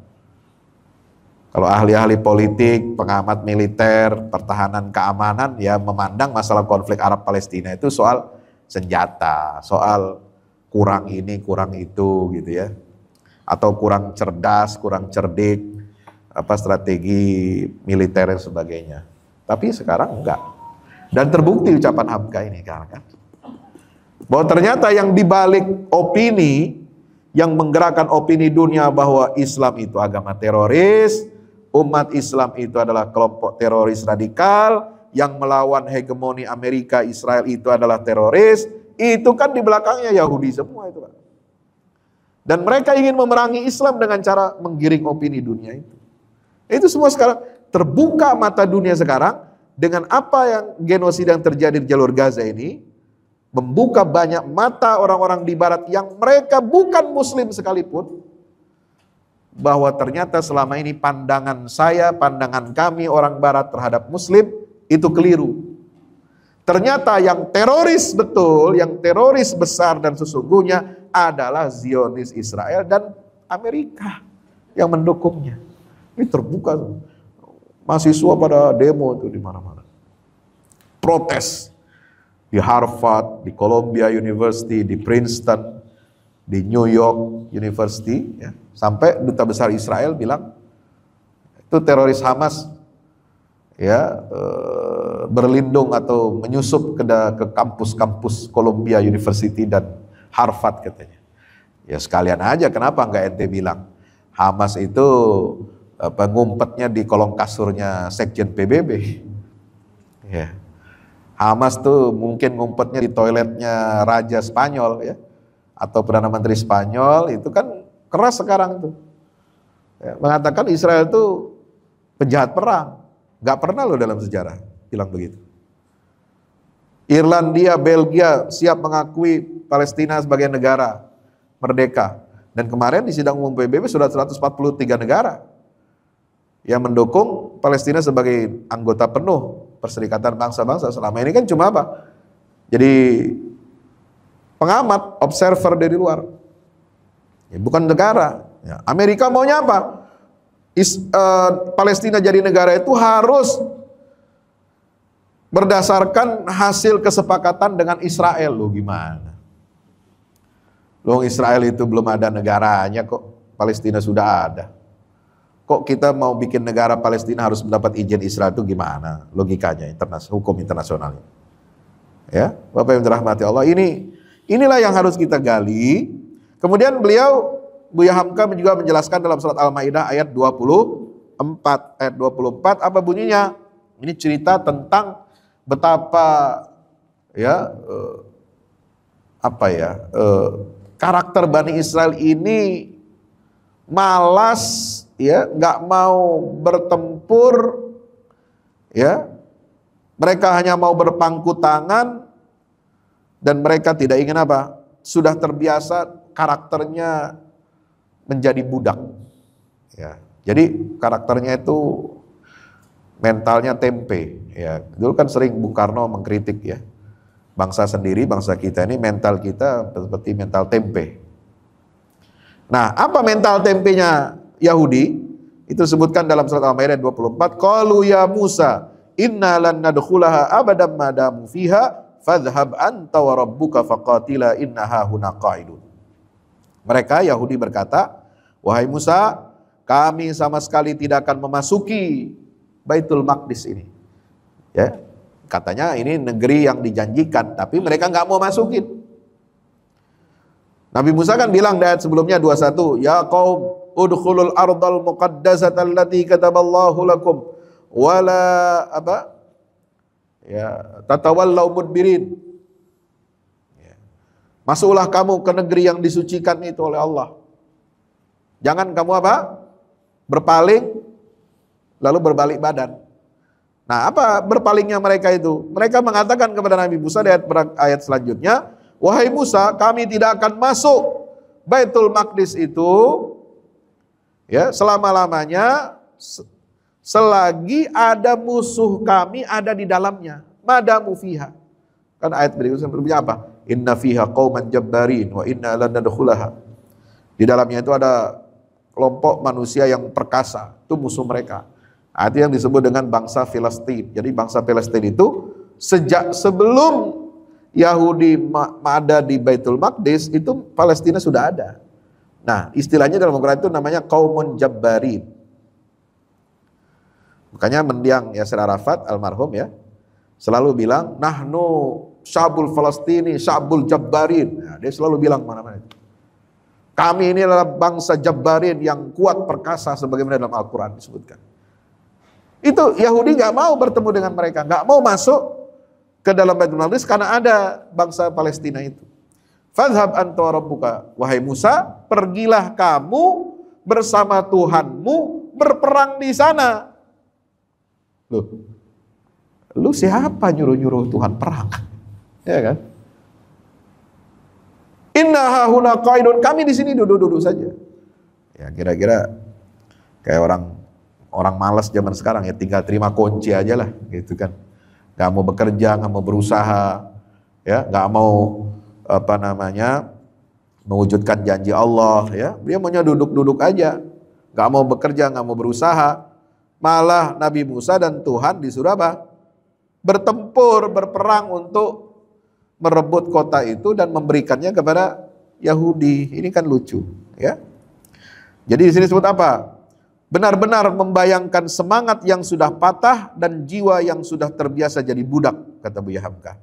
Kalau ahli-ahli politik, pengamat militer, pertahanan keamanan ya memandang masalah konflik Arab Palestina itu soal senjata, soal kurang ini, kurang itu gitu ya. Atau kurang cerdas, kurang cerdik, strategi militer dan sebagainya. Tapi sekarang enggak. Dan terbukti ucapan Hamka ini kan. Bahwa ternyata yang dibalik opini, yang menggerakkan opini dunia bahwa Islam itu agama teroris, umat Islam itu adalah kelompok teroris radikal, yang melawan hegemoni Amerika, Israel itu adalah teroris, itu kan di belakangnya Yahudi semua itu Pak. Dan mereka ingin memerangi Islam dengan cara menggiring opini dunia itu. Itu semua sekarang terbuka mata dunia sekarang dengan apa yang genosida yang terjadi di jalur Gaza ini, membuka banyak mata orang-orang di barat yang mereka bukan muslim sekalipun, bahwa ternyata selama ini pandangan saya, pandangan kami orang barat terhadap muslim itu keliru. Ternyata yang teroris betul, yang teroris besar dan sesungguhnya adalah Zionis Israel dan Amerika yang mendukungnya. Ini terbuka, mahasiswa pada demo itu di mana-mana. Protes di Harvard, di Columbia University, di Princeton, di New York University, ya. Sampai duta besar Israel bilang itu teroris Hamas ya berlindung atau menyusup ke kampus-kampus Columbia University dan Harvard katanya. Ya sekalian aja, kenapa enggak ente bilang Hamas itu ngumpetnya di kolong kasurnya Sekjen PBB. Ya. Hamas tuh mungkin ngumpetnya di toiletnya Raja Spanyol ya, atau Perdana Menteri Spanyol, itu kan keras sekarang tuh. Ya, mengatakan Israel itu penjahat perang. Gak pernah loh dalam sejarah bilang begitu. Irlandia, Belgia siap mengakui Palestina sebagai negara merdeka. Dan kemarin di sidang umum PBB sudah 143 negara yang mendukung Palestina sebagai anggota penuh Perserikatan Bangsa-Bangsa. Selama ini kan cuma apa? Jadi pengamat, observer dari luar. Ya, bukan negara. Ya, Amerika maunya apa? Palestina jadi negara itu harus berdasarkan hasil kesepakatan dengan Israel. Loh gimana? Loh Israel itu belum ada negaranya kok, Palestina sudah ada. Kok kita mau bikin negara Palestina harus mendapat izin Israel, itu gimana? Logikanya, hukum internasional. Ya, Bapak yang dirahmati Allah, inilah yang harus kita gali. Kemudian beliau, Buya Hamka juga menjelaskan dalam surat Al-Maidah ayat 24. Ayat 24 apa bunyinya? Ini cerita tentang betapa ya karakter Bani Israel ini malas ya, nggak mau bertempur ya. Mereka hanya mau berpangku tangan dan mereka tidak ingin apa? Sudah terbiasa karakternya menjadi budak. Ya. Jadi karakternya itu mentalnya tempe. Ya. Dulu kan sering Bung Karno mengkritik ya. Bangsa sendiri, bangsa kita ini mental kita seperti mental tempe. Nah, apa mental tempenya Yahudi? Itu disebutkan dalam surat Al-Maidah 24. Qalu ya Musa, inna lan nadkhulaha abadan ma damu fiha fadhhab anta wa rabbuka faqatila innaha huna qa'idun. Mereka Yahudi berkata, wahai Musa, kami sama sekali tidak akan memasuki Baitul Maqdis ini. Ya, katanya ini negeri yang dijanjikan, tapi mereka nggak mau masukin. Nabi Musa kan bilang di ayat sebelumnya 21, ya qaum udkhulul ardal muqaddasata allati kataballahu lakum wala tatawallaw mudbirin. Masuklah kamu ke negeri yang disucikan itu oleh Allah. Jangan kamu berpaling lalu berbalik badan. Nah, apa berpalingnya mereka itu? Mereka mengatakan kepada Nabi Musa di ayat selanjutnya, wahai Musa, kami tidak akan masuk Baitul Maqdis itu ya selama-lamanya selagi ada musuh kami ada di dalamnya. Madamu fiha. Kan ayat berikutnya berbunyi apa? Inna fiha qauman jabbarin wa inna lan nadkhulaha. Di dalamnya itu ada kelompok manusia yang perkasa, itu musuh mereka. Nah, itu yang disebut dengan bangsa Filistin. Jadi bangsa Filistin itu sejak sebelum Yahudi ada di Baitul Maqdis, itu Palestina sudah ada. Nah, istilahnya dalam Al-Quran itu namanya Qaumun Jabbarin. Makanya mendiang Yasir Arafat almarhum ya, selalu bilang, nahnu syabul Falastini, syabul Jabbarin. Nah, dia selalu bilang mana-mana itu. Kami ini adalah bangsa Jabbarin yang kuat perkasa sebagaimana dalam Al-Quran disebutkan. Itu Yahudi gak mau bertemu dengan mereka, gak mau masuk ke dalam Baitul Maqdis karena ada bangsa Palestina itu. Fadhhab anta wa rabbuka, wahai Musa, pergilah kamu bersama Tuhanmu berperang di sana. Lu siapa nyuruh-nyuruh Tuhan perang? Ya kan? Inna hahuna qaidun, kami di sini duduk-duduk saja. Ya kira-kira kayak orang malas zaman sekarang ya, tinggal terima kunci aja lah gitu kan. Gak mau bekerja, gak mau berusaha, ya, gak mau mewujudkan janji Allah, ya. Dia maunya duduk-duduk aja, gak mau bekerja, gak mau berusaha. Malah Nabi Musa dan Tuhan disuruh apa? Bertempur, berperang untuk merebut kota itu dan memberikannya kepada Yahudi. Ini kan lucu, ya. Jadi di sini disebut apa? Benar-benar membayangkan semangat yang sudah patah dan jiwa yang sudah terbiasa jadi budak, kata Buya Hamka.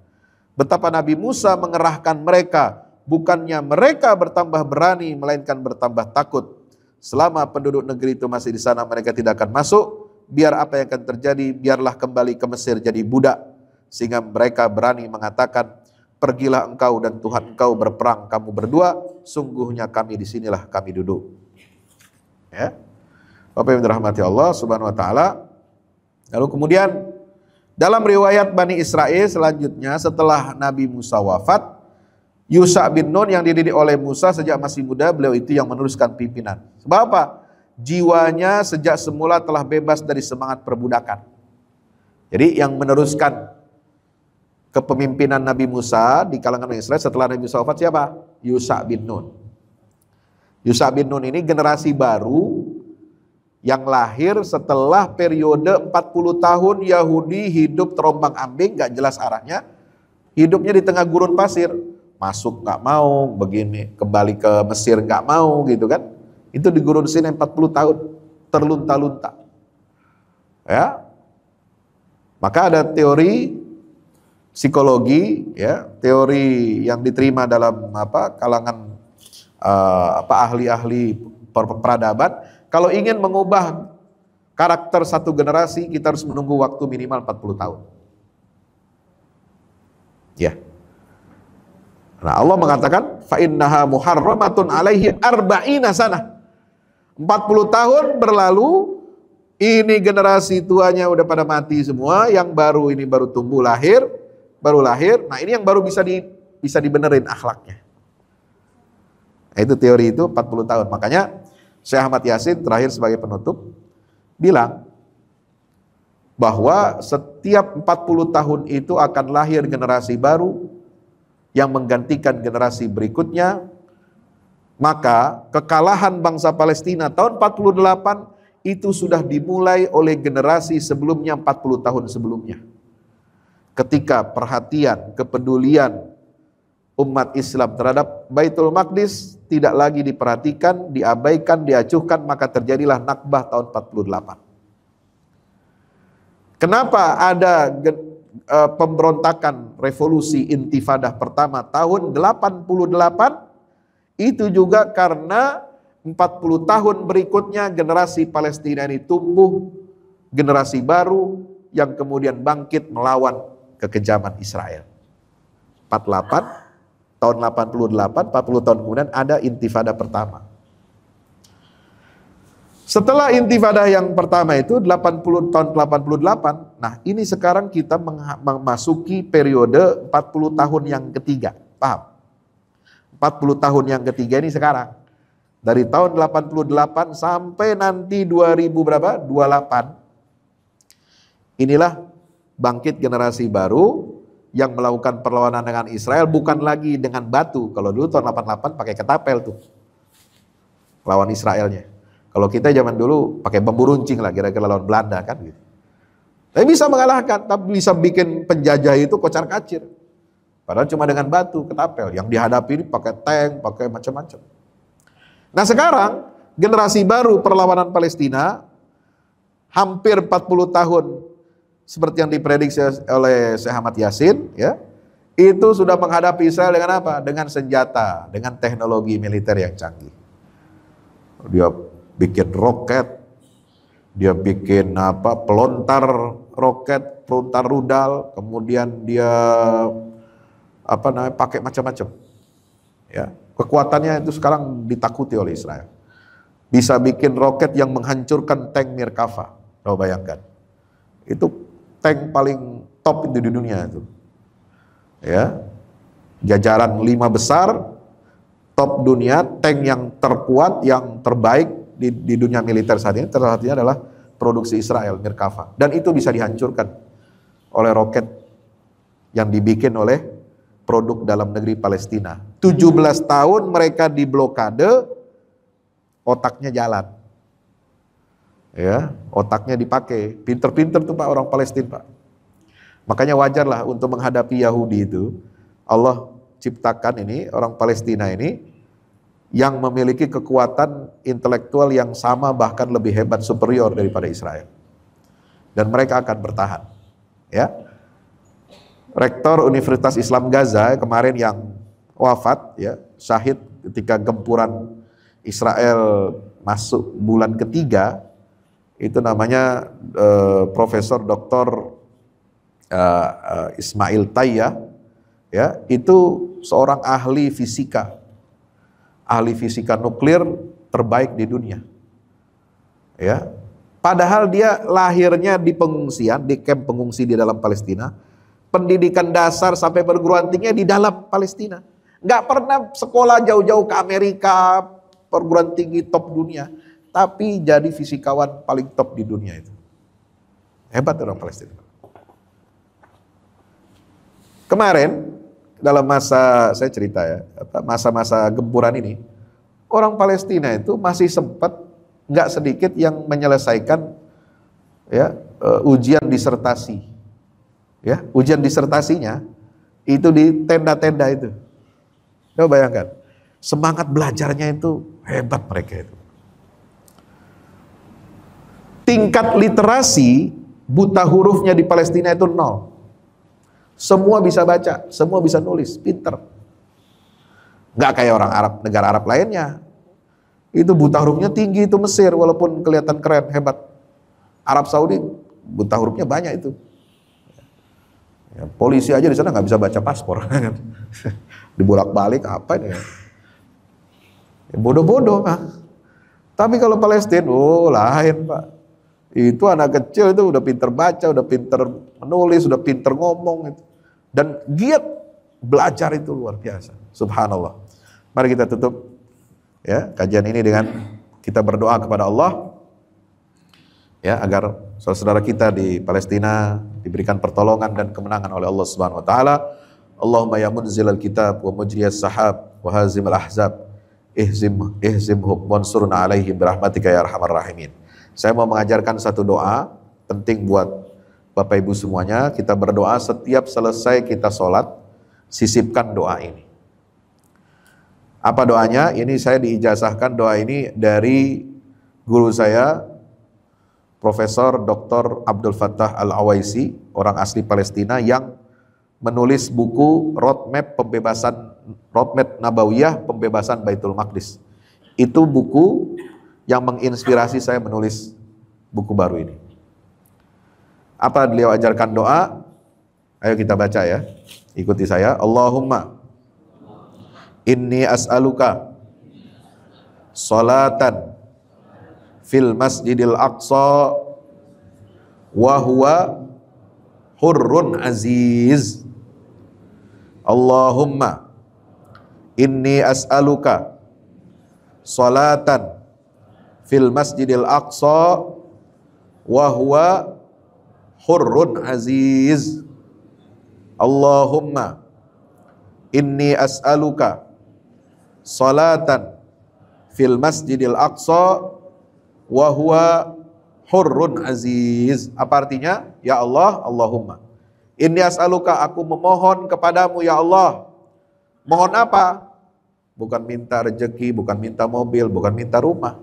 Betapa Nabi Musa mengerahkan mereka, bukannya mereka bertambah berani, melainkan bertambah takut. Selama penduduk negeri itu masih di sana, mereka tidak akan masuk. Biar apa yang akan terjadi, biarlah kembali ke Mesir jadi budak. Sehingga mereka berani mengatakan, pergilah engkau dan Tuhan engkau berperang kamu berdua, sungguhnya kami di sinilah kami duduk. Ya. Bapak yang dirahmati Allah Subhanahu wa taala. Lalu kemudian dalam riwayat Bani Israel selanjutnya setelah Nabi Musa wafat, Yusha bin Nun yang dididik oleh Musa sejak masih muda, beliau itu yang meneruskan pimpinan. Sebab apa? Jiwanya sejak semula telah bebas dari semangat perbudakan. Jadi yang meneruskan kepemimpinan Nabi Musa di kalangan Israel setelah Nabi Musa wafat siapa? Yusha bin Nun. Yusha bin Nun ini generasi baru yang lahir setelah periode 40 tahun Yahudi hidup terombang ambing, gak jelas arahnya. Hidupnya di tengah gurun pasir, masuk gak mau, begini kembali ke Mesir gak mau gitu kan. Itu di gurun Sinai 40 tahun terlunta-lunta. Ya. Maka ada teori psikologi, ya, teori yang diterima dalam kalangan ahli-ahli peradaban. Kalau ingin mengubah karakter satu generasi, kita harus menunggu waktu minimal 40 tahun. Ya. Nah, Allah mengatakan fa innaha muharramatun alaihi arba'ina sanah. 40 tahun berlalu, ini generasi tuanya udah pada mati semua, yang baru ini baru tumbuh baru lahir. Nah, ini yang baru bisa dibenerin akhlaknya. Nah, itu teori itu 40 tahun. Makanya Syekh Ahmad Yasin terakhir sebagai penutup bilang bahwa setiap 40 tahun itu akan lahir generasi baru yang menggantikan generasi berikutnya. Maka kekalahan bangsa Palestina tahun 48 itu sudah dimulai oleh generasi sebelumnya 40 tahun sebelumnya. Ketika perhatian, kepedulian umat Islam terhadap Baitul Maqdis tidak lagi diperhatikan, diabaikan, diacuhkan, maka terjadilah Nakbah tahun 48. Kenapa ada pemberontakan revolusi intifadah pertama tahun 88? Itu juga karena 40 tahun berikutnya generasi Palestina ini tumbuh, generasi baru yang kemudian bangkit melawan kekejaman Israel. 48 tahun 88, 40 tahun kemudian ada intifada pertama. Setelah intifada yang pertama itu 80 tahun 88, nah ini sekarang kita memasuki periode 40 tahun yang ketiga. Paham? 40 tahun yang ketiga ini sekarang. Dari tahun 88 sampai nanti 2000 berapa? 28. Inilah bangkit generasi baru yang melakukan perlawanan dengan Israel, bukan lagi dengan batu. Kalau dulu tahun 88 pakai ketapel tuh lawan Israelnya. Kalau kita zaman dulu pakai bambu runcing lah, kira-kira lawan Belanda kan gitu. Tapi bisa mengalahkan, tapi bisa bikin penjajah itu kocar-kacir. Padahal cuma dengan batu, ketapel. Yang dihadapi ini pakai tank, pakai macam-macam. Nah sekarang, generasi baru perlawanan Palestina, hampir 40 tahun, seperti yang diprediksi oleh Syekh Ahmad Yasin, ya, itu sudah menghadapi Israel dengan apa? Dengan senjata, dengan teknologi militer yang canggih. Dia bikin roket, dia bikin pelontar roket, pelontar rudal, kemudian dia pakai macam-macam. Ya, kekuatannya itu sekarang ditakuti oleh Israel. Bisa bikin roket yang menghancurkan tank Mirkava. Coba bayangkan. Itu tank paling top itu di dunia itu. Ya. Jajaran 5 besar top dunia, tank yang terkuat, yang terbaik di dunia militer saat ini, salah satunya adalah produksi Israel, Mirkava. Dan itu bisa dihancurkan oleh roket yang dibikin oleh produk dalam negeri Palestina. 17 tahun mereka diblokade, otaknya jalan. Ya, otaknya dipakai. Pinter-pinter tuh Pak orang Palestina, Pak. Makanya wajarlah untuk menghadapi Yahudi itu, Allah ciptakan ini, orang Palestina ini, yang memiliki kekuatan intelektual yang sama bahkan lebih hebat, superior daripada Israel. Dan mereka akan bertahan. Ya. Rektor Universitas Islam Gaza kemarin yang wafat, ya, syahid ketika gempuran Israel masuk bulan ketiga, itu namanya Profesor Dr. Ismail Tayyah, ya, itu seorang ahli fisika nuklir terbaik di dunia. Ya. Padahal dia lahirnya di pengungsian, di kamp pengungsi di dalam Palestina. Pendidikan dasar sampai perguruan tingginya di dalam Palestina. Nggak pernah sekolah jauh-jauh ke Amerika, perguruan tinggi top dunia. Tapi jadi fisikawan paling top di dunia itu. Hebat orang Palestina. Kemarin, dalam masa, saya cerita ya, masa-masa gempuran ini, orang Palestina itu masih sempat, nggak sedikit yang menyelesaikan, ya, ujian disertasi. Ya, ujian disertasinya itu di tenda-tenda itu. Coba bayangkan, semangat belajarnya itu hebat mereka itu. Tingkat literasi buta hurufnya di Palestina itu 0. Semua bisa baca, semua bisa nulis, pinter. Nggak kayak orang Arab, negara Arab lainnya. Itu buta hurufnya tinggi, itu Mesir, walaupun kelihatan keren, hebat. Arab Saudi buta hurufnya banyak itu. Ya, polisi aja di sana nggak bisa baca paspor. Dibolak-balik apa ini? Ya, bodoh-bodoh. Tapi kalau Palestina, lain Pak. Itu anak kecil itu udah pinter baca, udah pinter menulis, udah pinter ngomong. Dan giat belajar itu luar biasa. Subhanallah. Mari kita tutup ya kajian ini dengan kita berdoa kepada Allah, ya, agar saudara-saudara kita di Palestina diberikan pertolongan dan kemenangan oleh Allah Subhanahu wa taala. Allahumma ya munzilal kitab wa mujriyas sahab wa hazimal ahzab ihzimhum wansurna alaihim birahmatika ya arhamar rahimin. Saya mau mengajarkan satu doa penting buat Bapak Ibu semuanya. Kita berdoa setiap selesai kita sholat, sisipkan doa ini. Apa doanya? Ini saya diijazahkan doa ini dari guru saya, Profesor Dr. Abdul Fattah Al-Awaisi, orang asli Palestina yang menulis buku Roadmap Nabawiyah Pembebasan Baitul Maqdis. Itu buku yang menginspirasi saya menulis buku baru ini. Apa beliau ajarkan doa? Ayo kita baca ya. Ikuti saya. Allahumma inni as'aluka salatan fil masjidil aqsa wa huwa hurrun aziz. Allahumma inni as'aluka salatan fil masjidil aqsa wa huwa hurrun aziz. Allahumma inni as'aluka salatan fil masjidil aqsa wa huwa hurrun aziz. Apa artinya? Ya Allah, Allahumma inni as'aluka, aku memohon kepadamu ya Allah. Mohon apa? Bukan minta rezeki, bukan minta mobil, bukan minta rumah.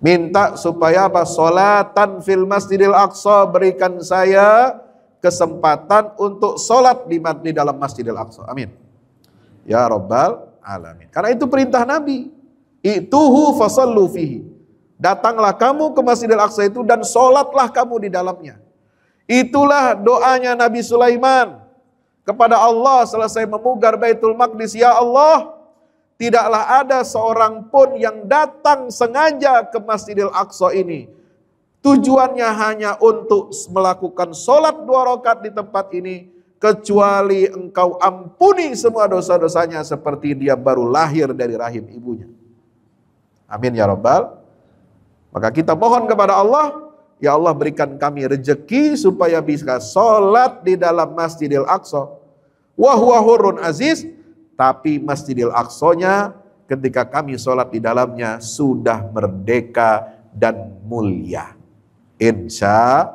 Minta supaya apa? Sholatan fil masjidil aqsa, berikan saya kesempatan untuk sholat di dalam masjidil aqsa. Amin. Ya Rabbal alamin. Karena itu perintah Nabi. Ituhu fasallu fihi. Datanglah kamu ke masjidil aqsa itu dan sholatlah kamu di dalamnya. Itulah doanya Nabi Sulaiman kepada Allah selesai memugar Baitul Maqdis. Ya Allah, tidaklah ada seorang pun yang datang sengaja ke Masjidil Aqsa ini. Tujuannya hanya untuk melakukan sholat 2 rakaat di tempat ini, kecuali engkau ampuni semua dosa-dosanya seperti dia baru lahir dari rahim ibunya. Amin ya Rabbal. Maka kita mohon kepada Allah, ya Allah berikan kami rezeki supaya bisa sholat di dalam Masjidil Aqsa. Wa huwa hurrun aziz. Tapi Masjidil Aqsa-nya ketika kami sholat di dalamnya sudah merdeka dan mulia. Insya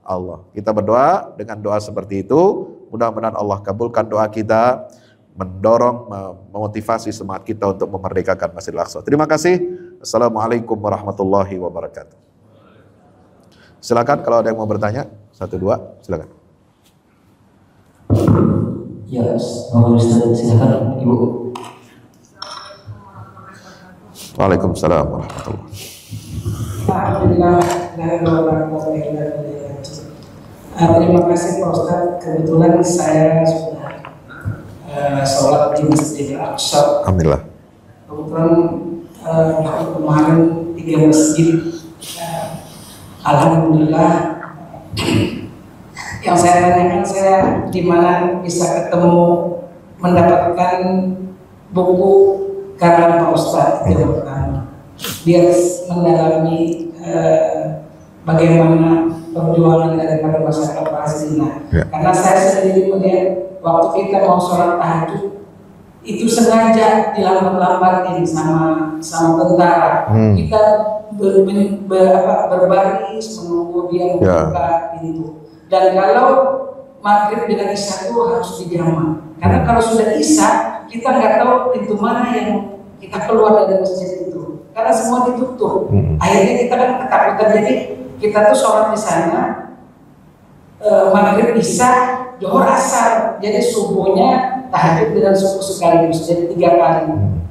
Allah. Kita berdoa dengan doa seperti itu. Mudah-mudahan Allah kabulkan doa kita, mendorong, memotivasi semangat kita untuk memerdekakan Masjidil Aqsa. Terima kasih. Assalamualaikum warahmatullahi wabarakatuh. Silakan kalau ada yang mau bertanya, 1, 2, silakan. Ya, Ustaz, silakan Ibu. Waalaikumsalam warahmatullahi wabarakatuh. Alhamdulillah, terima kasih Pak Ustaz. Kebetulan saya sudah sholat di Masjidil Aqsa. Alhamdulillah. Kebetulan kemarin 3 masjid. Alhamdulillah. Yang saya tanyakan, saya di mana bisa ketemu mendapatkan buku karya Pak Ustadz yang pertama. Dia mendalami bagaimana perjuangan daripada masyarakat Palestina. Ya. Karena saya sendiri melihat waktu kita mau sholat tahajud itu sengaja dilambat-lambatin sama tentara. Kita berbaris menunggu dia membuka pintu. Dan kalau maghrib dengan isya itu harus dijamak. Karena kalau sudah isya, kita nggak tahu pintu mana yang kita keluar dari masjid itu. Karena semua ditutup. Akhirnya kita kan ketakutan. Jadi kita tuh sholat di sana, maghrib isya, zuhur asar. Jadi subuhnya tahajud dengan subuh sekaligus, jadi 3 kali.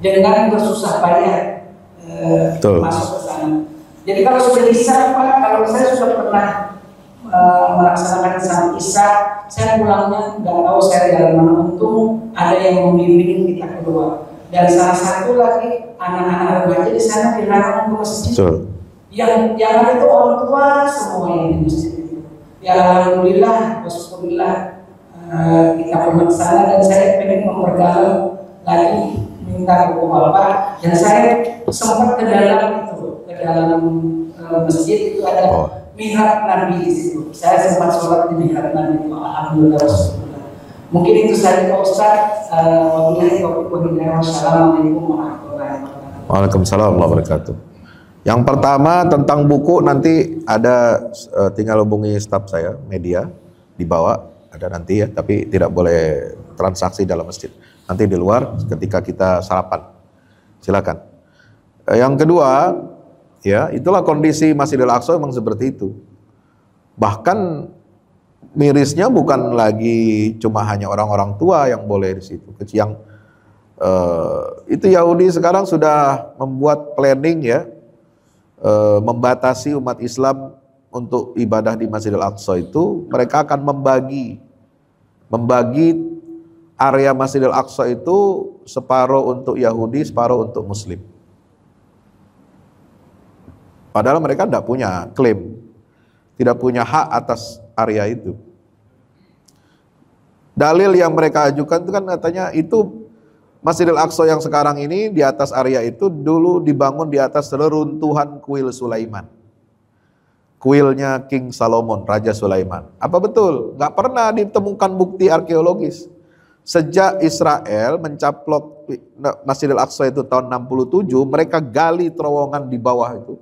Dengan bersusah payah masuk ke sana. Jadi kalau sudah isya, Pak, kalau saya sudah pernah melaksanakan salat isya, saya pulangnya nggak tahu saya dalam mana, untung ada yang membimbing kita kedua. Dan salah satu lagi anak-anak remaja di sana dilarang ke masjid. Yang ada itu orang tua semua yang di masjid itu. Ya alhamdulillah, wasyukurillah kita pernah ke sana dan saya pengen memperdalam lagi, minta buku Bapak, dan saya sempat ke dalam masjid itu ada mihrab Nabi di situ. Saya sempat sholat di mihrab Nabi itu. Alhamdulillah. Mungkin itu saja Pak Ustaz. Wassalamualaikum warahmatullahi wabarakatuh. Waalaikumsalam warahmatullahi wabarakatuh. Yang pertama tentang buku, nanti ada tinggal hubungi staf saya, media, dibawa ada nanti ya, tapi tidak boleh transaksi dalam masjid. Nanti di luar ketika kita sarapan. Silakan. Yang kedua, ya, itulah kondisi Masjidil Aqsa memang seperti itu. Bahkan mirisnya bukan lagi cuma hanya orang-orang tua yang boleh di situ. Yang itu Yahudi sekarang sudah membuat planning ya, membatasi umat Islam untuk ibadah di Masjidil Aqsa itu. Mereka akan membagi area Masjidil Aqsa itu separuh untuk Yahudi, separuh untuk Muslim. Padahal mereka tidak punya klaim, tidak punya hak atas area itu. Dalil yang mereka ajukan itu kan katanya itu Masjidil Aqsa yang sekarang ini di atas area itu dulu dibangun di atas reruntuhan kuil Sulaiman. Kuilnya King Solomon, Raja Sulaiman. Apa betul? Nggak pernah ditemukan bukti arkeologis. Sejak Israel mencaplok Masjidil Aqsa itu tahun 67, mereka gali terowongan di bawah itu.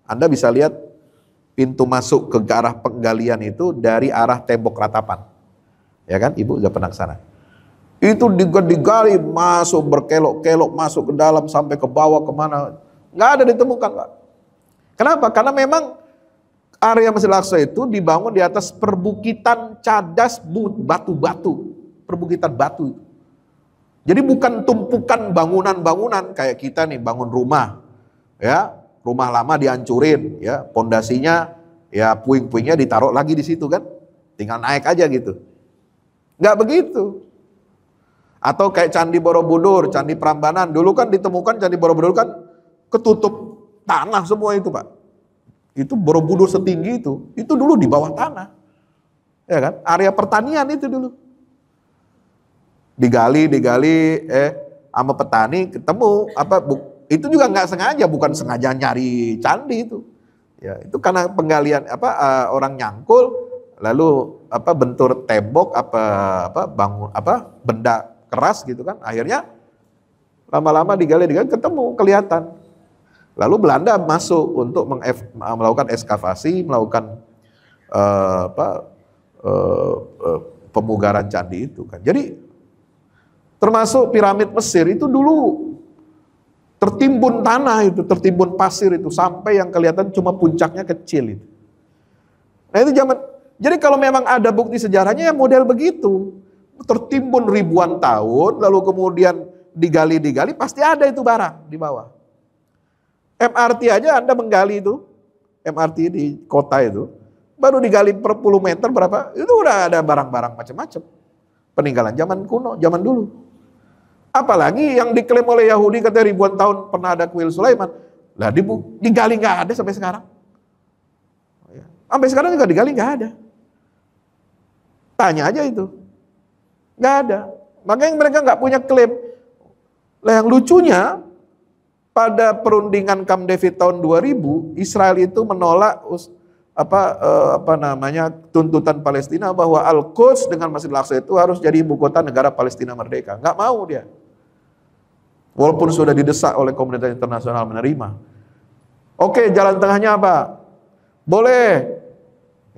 Anda bisa lihat pintu masuk ke arah penggalian itu dari arah tembok ratapan. Ya kan, Ibu udah pernah ke sana. Itu digali, masuk berkelok-kelok, masuk ke dalam sampai ke bawah kemana. Nggak ada ditemukan, Pak. Kenapa? Karena memang area Masjidil Aqsa itu dibangun di atas perbukitan cadas batu-batu. Perbukitan batu. Jadi bukan tumpukan bangunan-bangunan kayak kita nih bangun rumah. Ya, rumah lama dihancurin, ya, pondasinya ya puing-puingnya ditaruh lagi di situ kan. Tinggal naik aja gitu. Nggak begitu. Atau kayak Candi Borobudur, Candi Prambanan. Dulu kan ditemukan Candi Borobudur kan ketutup tanah semua itu, Pak. Itu Borobudur setinggi itu dulu di bawah tanah. Ya kan? Area pertanian itu dulu. Digali sama petani ketemu itu juga nggak sengaja, bukan sengaja nyari candi itu. Ya, itu karena penggalian orang nyangkul lalu bentur tembok benda keras gitu kan. Akhirnya lama-lama digali ketemu, kelihatan. Lalu Belanda masuk untuk melakukan ekskavasi, melakukan pemugaran candi itu kan. Jadi termasuk piramid Mesir itu dulu tertimbun tanah itu, tertimbun pasir itu sampai yang kelihatan cuma puncaknya kecil itu. Nah itu zaman. Jadi kalau memang ada bukti sejarahnya ya model begitu, tertimbun ribuan tahun, lalu kemudian digali pasti ada itu barang di bawah. MRT aja Anda menggali itu, MRT di kota itu, baru digali per puluh meter berapa, itu udah ada barang-barang macam-macam. Peninggalan zaman kuno, zaman dulu. Apalagi yang diklaim oleh Yahudi katanya ribuan tahun pernah ada kuil Sulaiman. Lah digali nggak ada sampai sekarang. Sampai sekarang juga digali nggak ada. Tanya aja itu. Nggak ada. Makanya mereka nggak punya klaim. Lah yang lucunya pada perundingan Camp David tahun 2000, Israel itu menolak tuntutan Palestina bahwa Al-Quds dengan Masjidil Aqsa itu harus jadi ibu kota negara Palestina merdeka. Nggak mau dia. Walaupun sudah didesak oleh komunitas internasional menerima. Oke, jalan tengahnya apa? Boleh.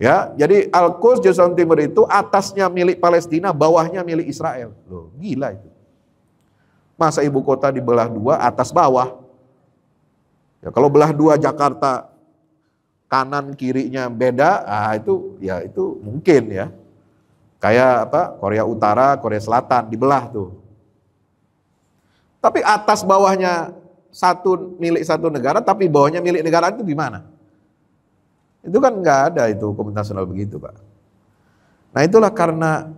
Ya, jadi Al-Quds Yerusalem Timur itu atasnya milik Palestina, bawahnya milik Israel. Loh, gila itu. Masa ibu kota dibelah dua, atas bawah? Ya, kalau belah dua Jakarta kanan kirinya beda, itu mungkin ya. Kayak Korea Utara, Korea Selatan dibelah tuh. Tapi atas bawahnya milik satu negara, tapi bawahnya milik negara itu gimana? Itu kan nggak ada itu hukum internasional begitu, Pak. Nah itulah karena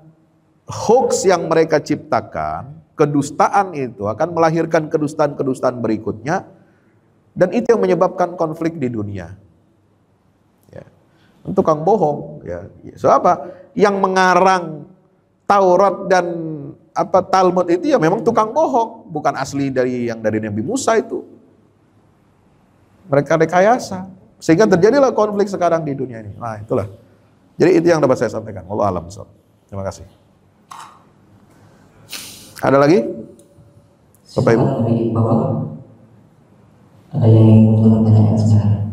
hoax yang mereka ciptakan, kedustaan itu akan melahirkan kedustaan-kedustaan berikutnya, dan itu yang menyebabkan konflik di dunia. Ya. Tukang bohong, ya. So apa? Yang mengarang Taurat dan Talmud itu ya memang tukang bohong, bukan asli dari Nabi Musa itu. Mereka rekayasa. Sehingga terjadilah konflik sekarang di dunia ini. Nah itulah. Jadi itu yang dapat saya sampaikan. Wallahu a'lam bishawab. Terima kasih. Ada lagi? Bapak Ibu? Ada yang ingin menanyakan sekarang?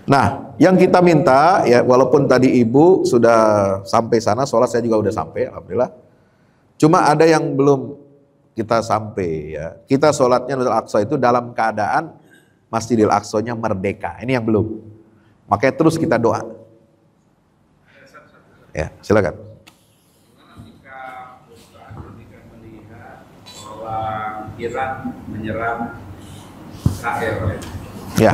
Nah, yang kita minta ya, walaupun tadi Ibu sudah sampai sana, sholat saya juga udah sampai, alhamdulillah. Cuma ada yang belum kita sampai ya. Kita sholatnya Masjidil Aqsa itu dalam keadaan Masjidil Aqsa-nya merdeka. Ini yang belum. Makanya terus kita doa. Ya, silakan. Ketika melihat orang Iran menyerang Israel. Ya.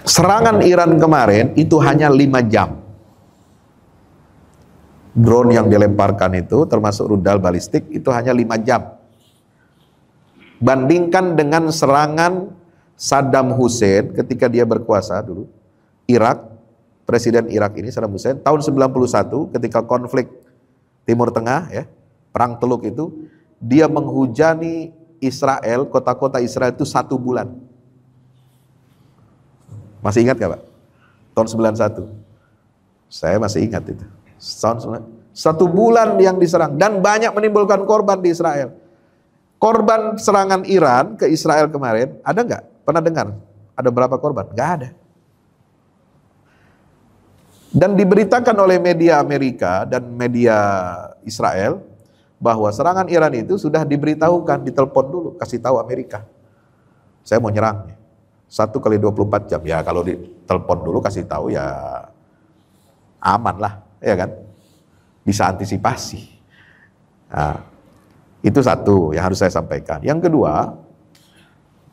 Serangan Iran kemarin itu hanya 5 jam. Drone yang dilemparkan itu termasuk rudal balistik itu hanya 5 jam. Bandingkan dengan serangan Saddam Hussein ketika dia berkuasa dulu, Irak, Presiden Irak ini Saddam Hussein tahun 91 ketika konflik Timur Tengah ya, perang Teluk itu, dia menghujani Israel, kota-kota Israel itu 1 bulan. Masih ingat gak Pak? Tahun 91. Saya masih ingat itu. 1 bulan yang diserang dan banyak menimbulkan korban di Israel. Korban serangan Iran ke Israel kemarin, ada nggak? Pernah dengar? Ada berapa korban? Nggak ada. Dan diberitakan oleh media Amerika dan media Israel bahwa serangan Iran itu sudah diberitahukan, ditelepon dulu, kasih tahu Amerika. Saya mau nyerang. 1 kali 24 jam. Ya kalau ditelepon dulu kasih tahu ya aman lah, ya kan? Bisa antisipasi. Nah, itu satu yang harus saya sampaikan. Yang kedua,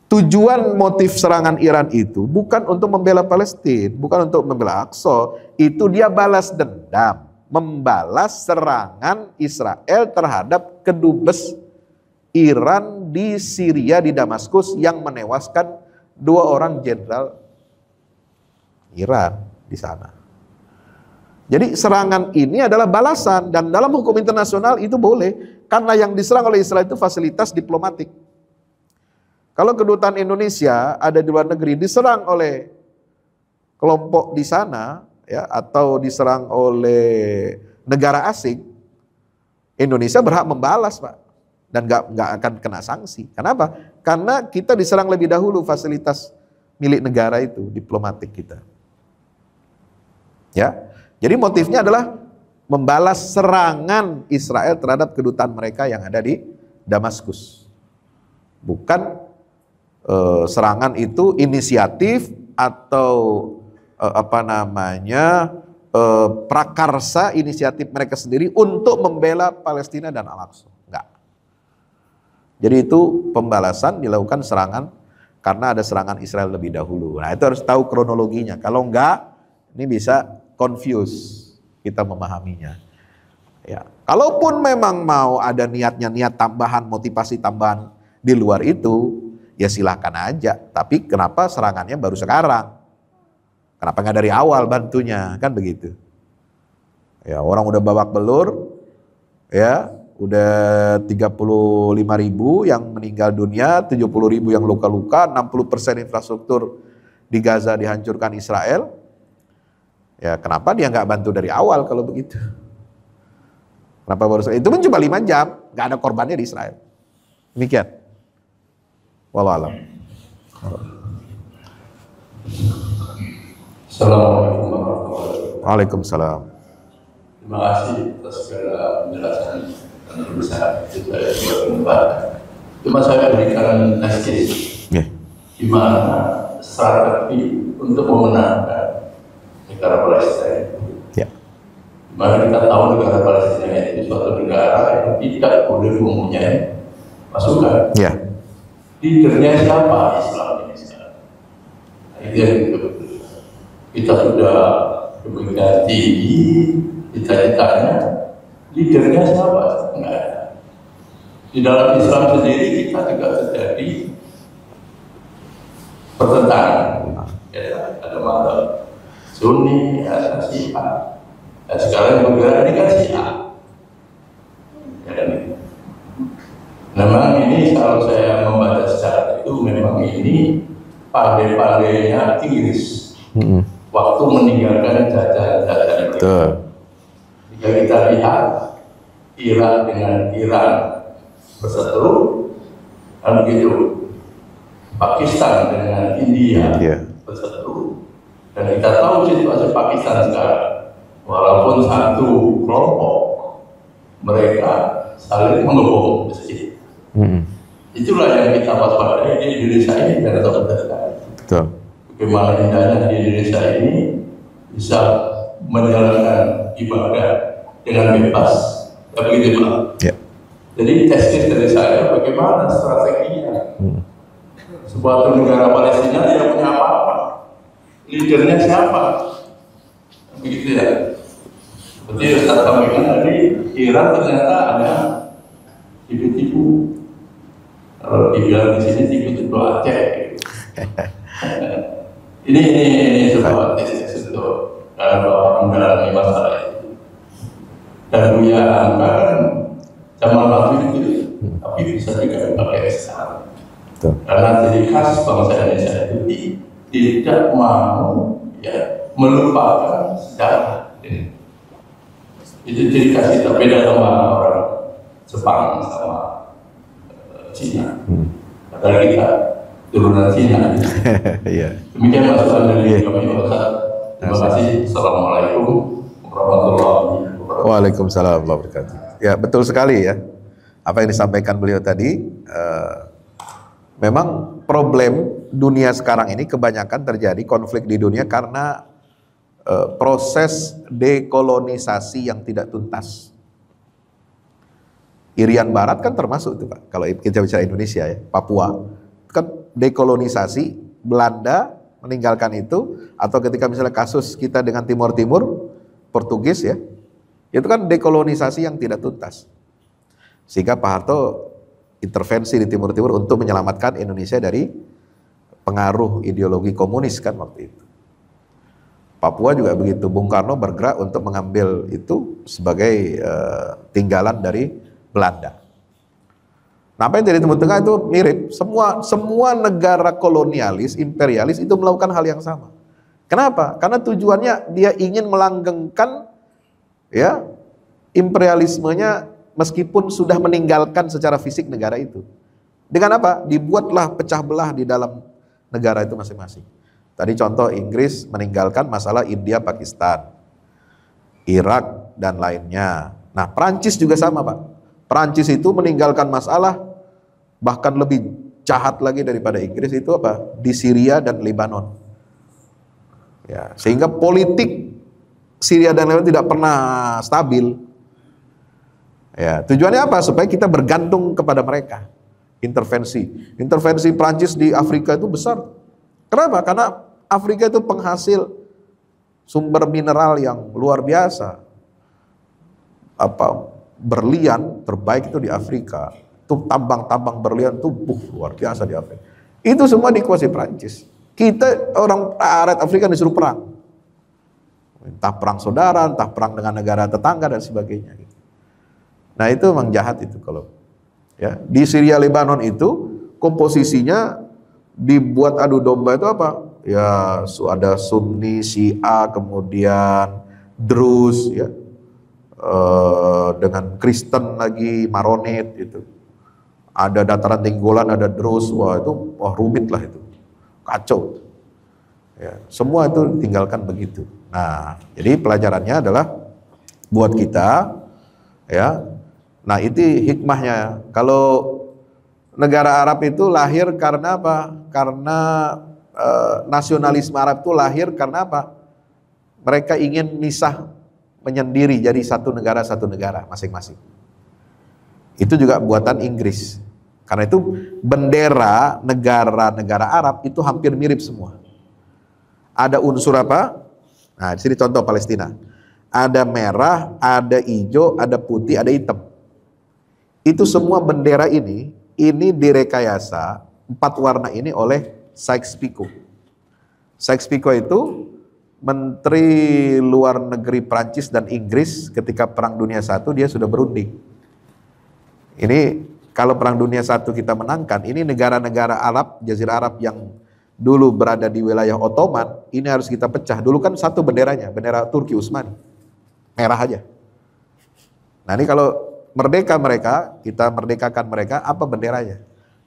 tujuan motif serangan Iran itu bukan untuk membela Palestina, bukan untuk membela Aqsa. Itu dia balas dendam, membalas serangan Israel terhadap kedubes Iran di Syria, di Damaskus, yang menewaskan 2 orang jenderal Iran di sana. Jadi serangan ini adalah balasan, dan dalam hukum internasional itu boleh, karena yang diserang oleh Israel itu fasilitas diplomatik. Kalau kedutaan Indonesia ada di luar negeri diserang oleh kelompok di sana, ya, atau diserang oleh negara asing, Indonesia berhak membalas, Pak, dan nggak akan kena sanksi. Kenapa? Karena kita diserang lebih dahulu, fasilitas milik negara itu, diplomatik kita. Ya. Jadi motifnya adalah membalas serangan Israel terhadap kedutaan mereka yang ada di Damaskus. Bukan serangan itu inisiatif atau prakarsa inisiatif mereka sendiri untuk membela Palestina dan Al-Aqsa. Enggak. Jadi itu pembalasan dilakukan serangan karena ada serangan Israel lebih dahulu. Nah, itu harus tahu kronologinya. Kalau enggak, ini bisa confuse kita memahaminya. Ya, kalaupun memang mau ada niat tambahan, motivasi tambahan di luar itu, ya silahkan aja. Tapi kenapa serangannya baru sekarang? Kenapa nggak dari awal bantunya? Kan begitu. Ya, orang udah babak belur, ya, udah 35.000 yang meninggal dunia, 70.000 yang luka-luka, 60% infrastruktur di Gaza dihancurkan Israel. Ya, kenapa dia nggak bantu dari awal kalau begitu? Kenapa baru itu pun cuma 5 jam, nggak ada korbannya di Israel. Demikian. Wallahu a'lam. Assalamualaikum warahmatullahi wabarakatuh. Waalaikumsalam. Terima kasih atas segala penjelasan dan berusaha itu saya buat membaca. Cuma saya berikan tesis di mana strategi untuk memenangkan negara Palestina. Ya. Maka kita tahu negara Palestina itu suatu negara yang tidak boleh mempunyai pasukan. Ya. Leadernya siapa Islam ini sekarang? Nah, itu yang kita sudah demikian tinggi cita-citanya, leadernya siapa? Enggak ada. Di dalam Islam sendiri kita juga terjadi pertentangan. Ya, ada mazhab Sunni, ada Syiah. Nah, sekarang negara ini kan Syiah. Ya kan? Memang ini kalau saya membaca secara itu memang ini pandai-pandainya Inggris waktu meninggalkan jajahan-jajahan mereka. Jika kita lihat Irak dengan Iran berseteru, dan begitu Pakistan dengan India berseteru, dan kita tahu situasi Pakistan sekarang, walaupun satu kelompok mereka saling mengebom masjid. Itulah yang kita waspadai di Indonesia ini dan atau betul. Bagaimana indahnya di Indonesia ini bisa menjalankan ibadah dengan bebas, tapi begitu Pak. Ya. Jadi tesis dari saya bagaimana strateginya sebuah negara Palestina tidak punya apa-apa, leadernya siapa, begitu ya. Seperti Ustaz sampaikan tadi, Iran ternyata ada tipu-tipu. Kalau dibilang di sini tipu-tipu Aceh. Ini sebuah tesis untuk kalau mendalami masalah itu. Dan Buya Hamka kan zaman waktu itu, tapi bisa juga dipakai sekarang. Karena ciri khas bangsa Indonesia itu tidak mau ya melupakan sejarah. Itu ciri khas kita, beda sama orang Jepang sama Cina. Padahal kita turunan Cina. Iya. Demikian masukan dari kami, Pak Ustaz. Terima kasih. Assalamualaikum warahmatullahi wabarakatuh. Waalaikumsalam warahmatullahi wabarakatuh. Ya, betul sekali ya. Apa yang disampaikan beliau tadi, memang problem dunia sekarang ini kebanyakan terjadi konflik di dunia karena proses dekolonisasi yang tidak tuntas. Irian Barat kan termasuk itu Pak, kalau kita bicara Indonesia ya, Papua kan dekolonisasi, Belanda meninggalkan itu, atau ketika misalnya kasus kita dengan Timur Timur, Portugis ya, itu kan dekolonisasi yang tidak tuntas. Sehingga Pak Harto intervensi di Timur Timur untuk menyelamatkan Indonesia dari pengaruh ideologi komunis kan waktu itu. Papua juga begitu, Bung Karno bergerak untuk mengambil itu sebagai tinggalan dari Belanda. Nah, apa yang dari Timur Tengah itu mirip, semua negara kolonialis, imperialis itu melakukan hal yang sama. Kenapa? Karena tujuannya dia ingin melanggengkan ya imperialismenya meskipun sudah meninggalkan secara fisik negara itu. Dengan apa? Dibuatlah pecah belah di dalam negara itu masing-masing. Tadi contoh Inggris meninggalkan masalah India, Pakistan, Irak dan lainnya. Nah, Prancis juga sama Pak. Prancis itu meninggalkan masalah bahkan lebih jahat lagi daripada Inggris itu apa? Di Syria dan Lebanon. Ya, sehingga politik Syria dan Lebanon tidak pernah stabil. Ya, tujuannya apa? Supaya kita bergantung kepada mereka. Intervensi Prancis di Afrika itu besar. Kenapa? Karena Afrika itu penghasil sumber mineral yang luar biasa. Berlian terbaik itu di Afrika. Itu tambang-tambang berlian itu luar biasa di Afrika. Itu semua dikuasai Prancis. Kita orang rakyat Afrika disuruh perang. Entah perang saudara, entah perang dengan negara tetangga dan sebagainya. Nah, itu memang jahat itu kalau ya. Di Syria Lebanon itu komposisinya dibuat adu domba itu apa? Ya, ada Sunni, Syiah, kemudian Drus ya. Dengan Kristen lagi, Maronit itu. Ada dataran tinggi Golan, ada Drus, rumit lah itu. Kacau. Ya, semua itu tinggalkan begitu. Nah, jadi pelajarannya adalah buat kita ya. Nah, itu hikmahnya. Kalau negara Arab itu lahir karena apa? Karena nasionalisme Arab itu lahir karena apa? Mereka ingin misah, menyendiri jadi satu negara masing-masing. Itu juga buatan Inggris. Karena itu bendera negara-negara Arab itu hampir mirip semua. Ada unsur apa? Nah, di sini contoh Palestina. Ada merah, ada hijau, ada putih, ada hitam. Itu semua bendera ini direkayasa 4 warna ini oleh Sykes-Picot. Sykes-Picot itu Menteri Luar Negeri Prancis dan Inggris ketika Perang Dunia I dia sudah berunding. Ini kalau Perang Dunia I kita menangkan, ini negara-negara Arab, Jazirah Arab yang dulu berada di wilayah Ottoman, ini harus kita pecah. Dulu kan satu benderanya, bendera Turki Utsmani, merah aja. Nah, ini kalau merdeka mereka, kita merdekakan mereka, apa benderanya?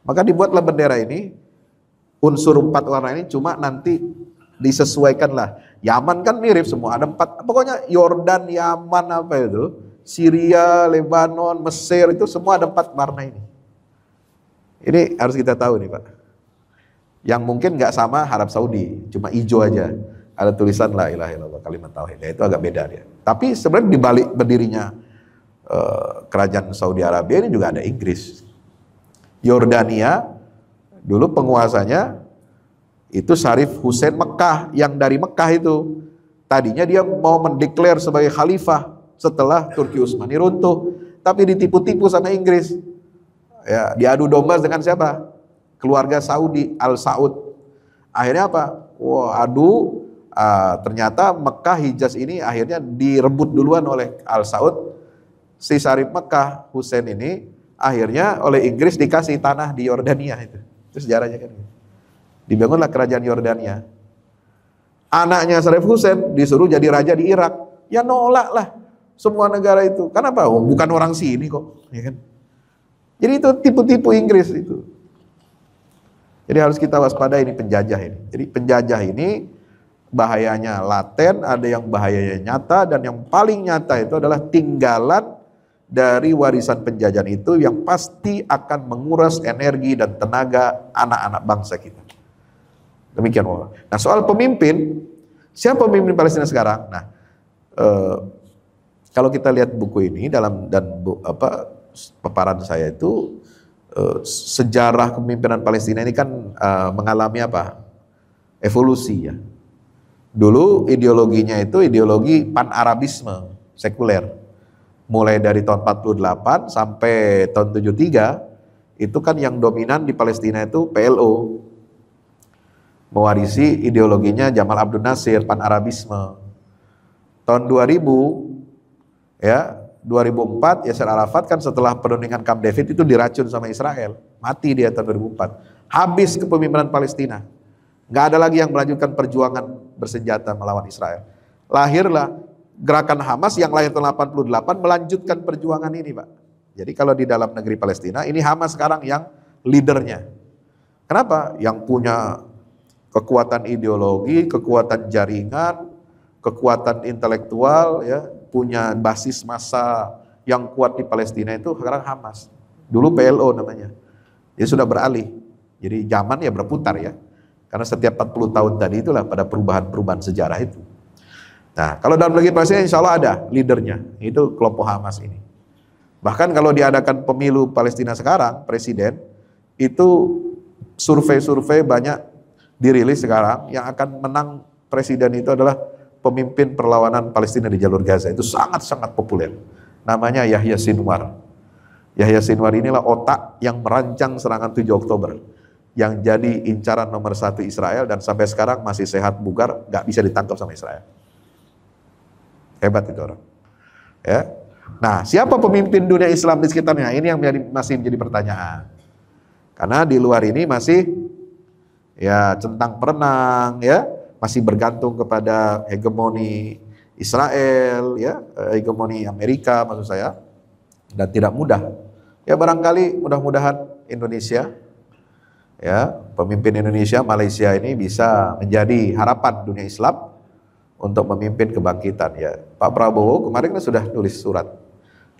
Maka dibuatlah bendera ini, unsur 4 warna ini cuma nanti disesuaikanlah. Yaman kan mirip semua, ada 4, pokoknya Yordan, Yaman, apa itu, Syria, Lebanon, Mesir, itu semua ada 4 warna ini. Ini harus kita tahu nih Pak. Yang mungkin nggak sama Arab Saudi, cuma hijau aja. Ada tulisan la ilaha illallah, kalimat tauhid. Ya, itu agak beda dia. Tapi sebenarnya di balik berdirinya kerajaan Saudi Arabia ini juga ada Inggris. Yordania dulu penguasanya itu Syarif Hussein Mekah, yang dari Mekah itu. Tadinya dia mau mendeklar sebagai khalifah setelah Turki Utsmani runtuh, tapi ditipu-tipu sama Inggris. Ya, diadu domba dengan siapa? Keluarga Saudi, Al Saud. Akhirnya apa? Ternyata Mekah, Hijaz ini akhirnya direbut duluan oleh Al Saud. Si Syarif Mekah Hussein ini akhirnya oleh Inggris dikasih tanah di Yordania itu. Itu sejarahnya kan. Dibangunlah kerajaan Yordania. Anaknya Syarif Hussein disuruh jadi raja di Irak. Ya nolak lah semua negara itu. Kenapa? Bukan orang sini kok, ya kan? Jadi itu tipu-tipu Inggris itu. Jadi harus kita waspada ini penjajah ini. Jadi penjajah ini bahayanya laten, ada yang bahayanya nyata, dan yang paling nyata itu adalah tinggalan dari warisan penjajahan itu yang pasti akan menguras energi dan tenaga anak-anak bangsa kita. Demikian Allah. Nah, soal pemimpin, siapa pemimpin Palestina sekarang? Nah, kalau kita lihat buku ini paparan saya itu, sejarah kepemimpinan Palestina ini kan mengalami evolusi ya. Dulu ideologinya itu ideologi pan-Arabisme sekuler. Mulai dari tahun 48 sampai tahun 73 itu kan yang dominan di Palestina itu PLO. Mewarisi ideologinya Jamal Abdul Nasir, pan-Arabisme. Tahun 2004 Yasser Arafat kan setelah penundingan Camp David itu diracun sama Israel. Mati dia tahun 2004. Habis kepemimpinan Palestina. Nggak ada lagi yang melanjutkan perjuangan bersenjata melawan Israel. Lahirlah gerakan Hamas yang lahir tahun 88 melanjutkan perjuangan ini, Pak. Jadi kalau di dalam negeri Palestina, ini Hamas sekarang yang leadernya. Kenapa? Yang punya kekuatan ideologi, kekuatan jaringan, kekuatan intelektual, ya, punya basis massa yang kuat di Palestina itu sekarang Hamas. Dulu PLO namanya. Jadi sudah beralih. Jadi zaman ya berputar ya. Karena setiap 40 tahun tadi itulah pada perubahan-perubahan sejarah itu. Nah, kalau dalam negeri Palestina insya Allah ada leadernya, itu kelompok Hamas ini. Bahkan kalau diadakan pemilu Palestina sekarang, presiden, itu survei-survei banyak dirilis sekarang, yang akan menang presiden itu adalah pemimpin perlawanan Palestina di jalur Gaza. Itu sangat-sangat populer. Namanya Yahya Sinwar. Yahya Sinwar inilah otak yang merancang serangan 7 Oktober. Yang jadi incaran nomor 1 Israel, dan sampai sekarang masih sehat bugar, gak bisa ditangkap sama Israel. Hebat itu orang. Ya. Nah, siapa pemimpin dunia Islam di sekitarnya? Ini yang masih menjadi pertanyaan. Karena di luar ini masih ya centang perenang, ya, masih bergantung kepada hegemoni Israel, ya, hegemoni Amerika maksud saya, dan tidak mudah. Ya barangkali mudah-mudahan Indonesia, ya, pemimpin Indonesia, Malaysia ini bisa menjadi harapan dunia Islam untuk memimpin kebangkitan. Ya, Pak Prabowo kemarin kan sudah nulis surat,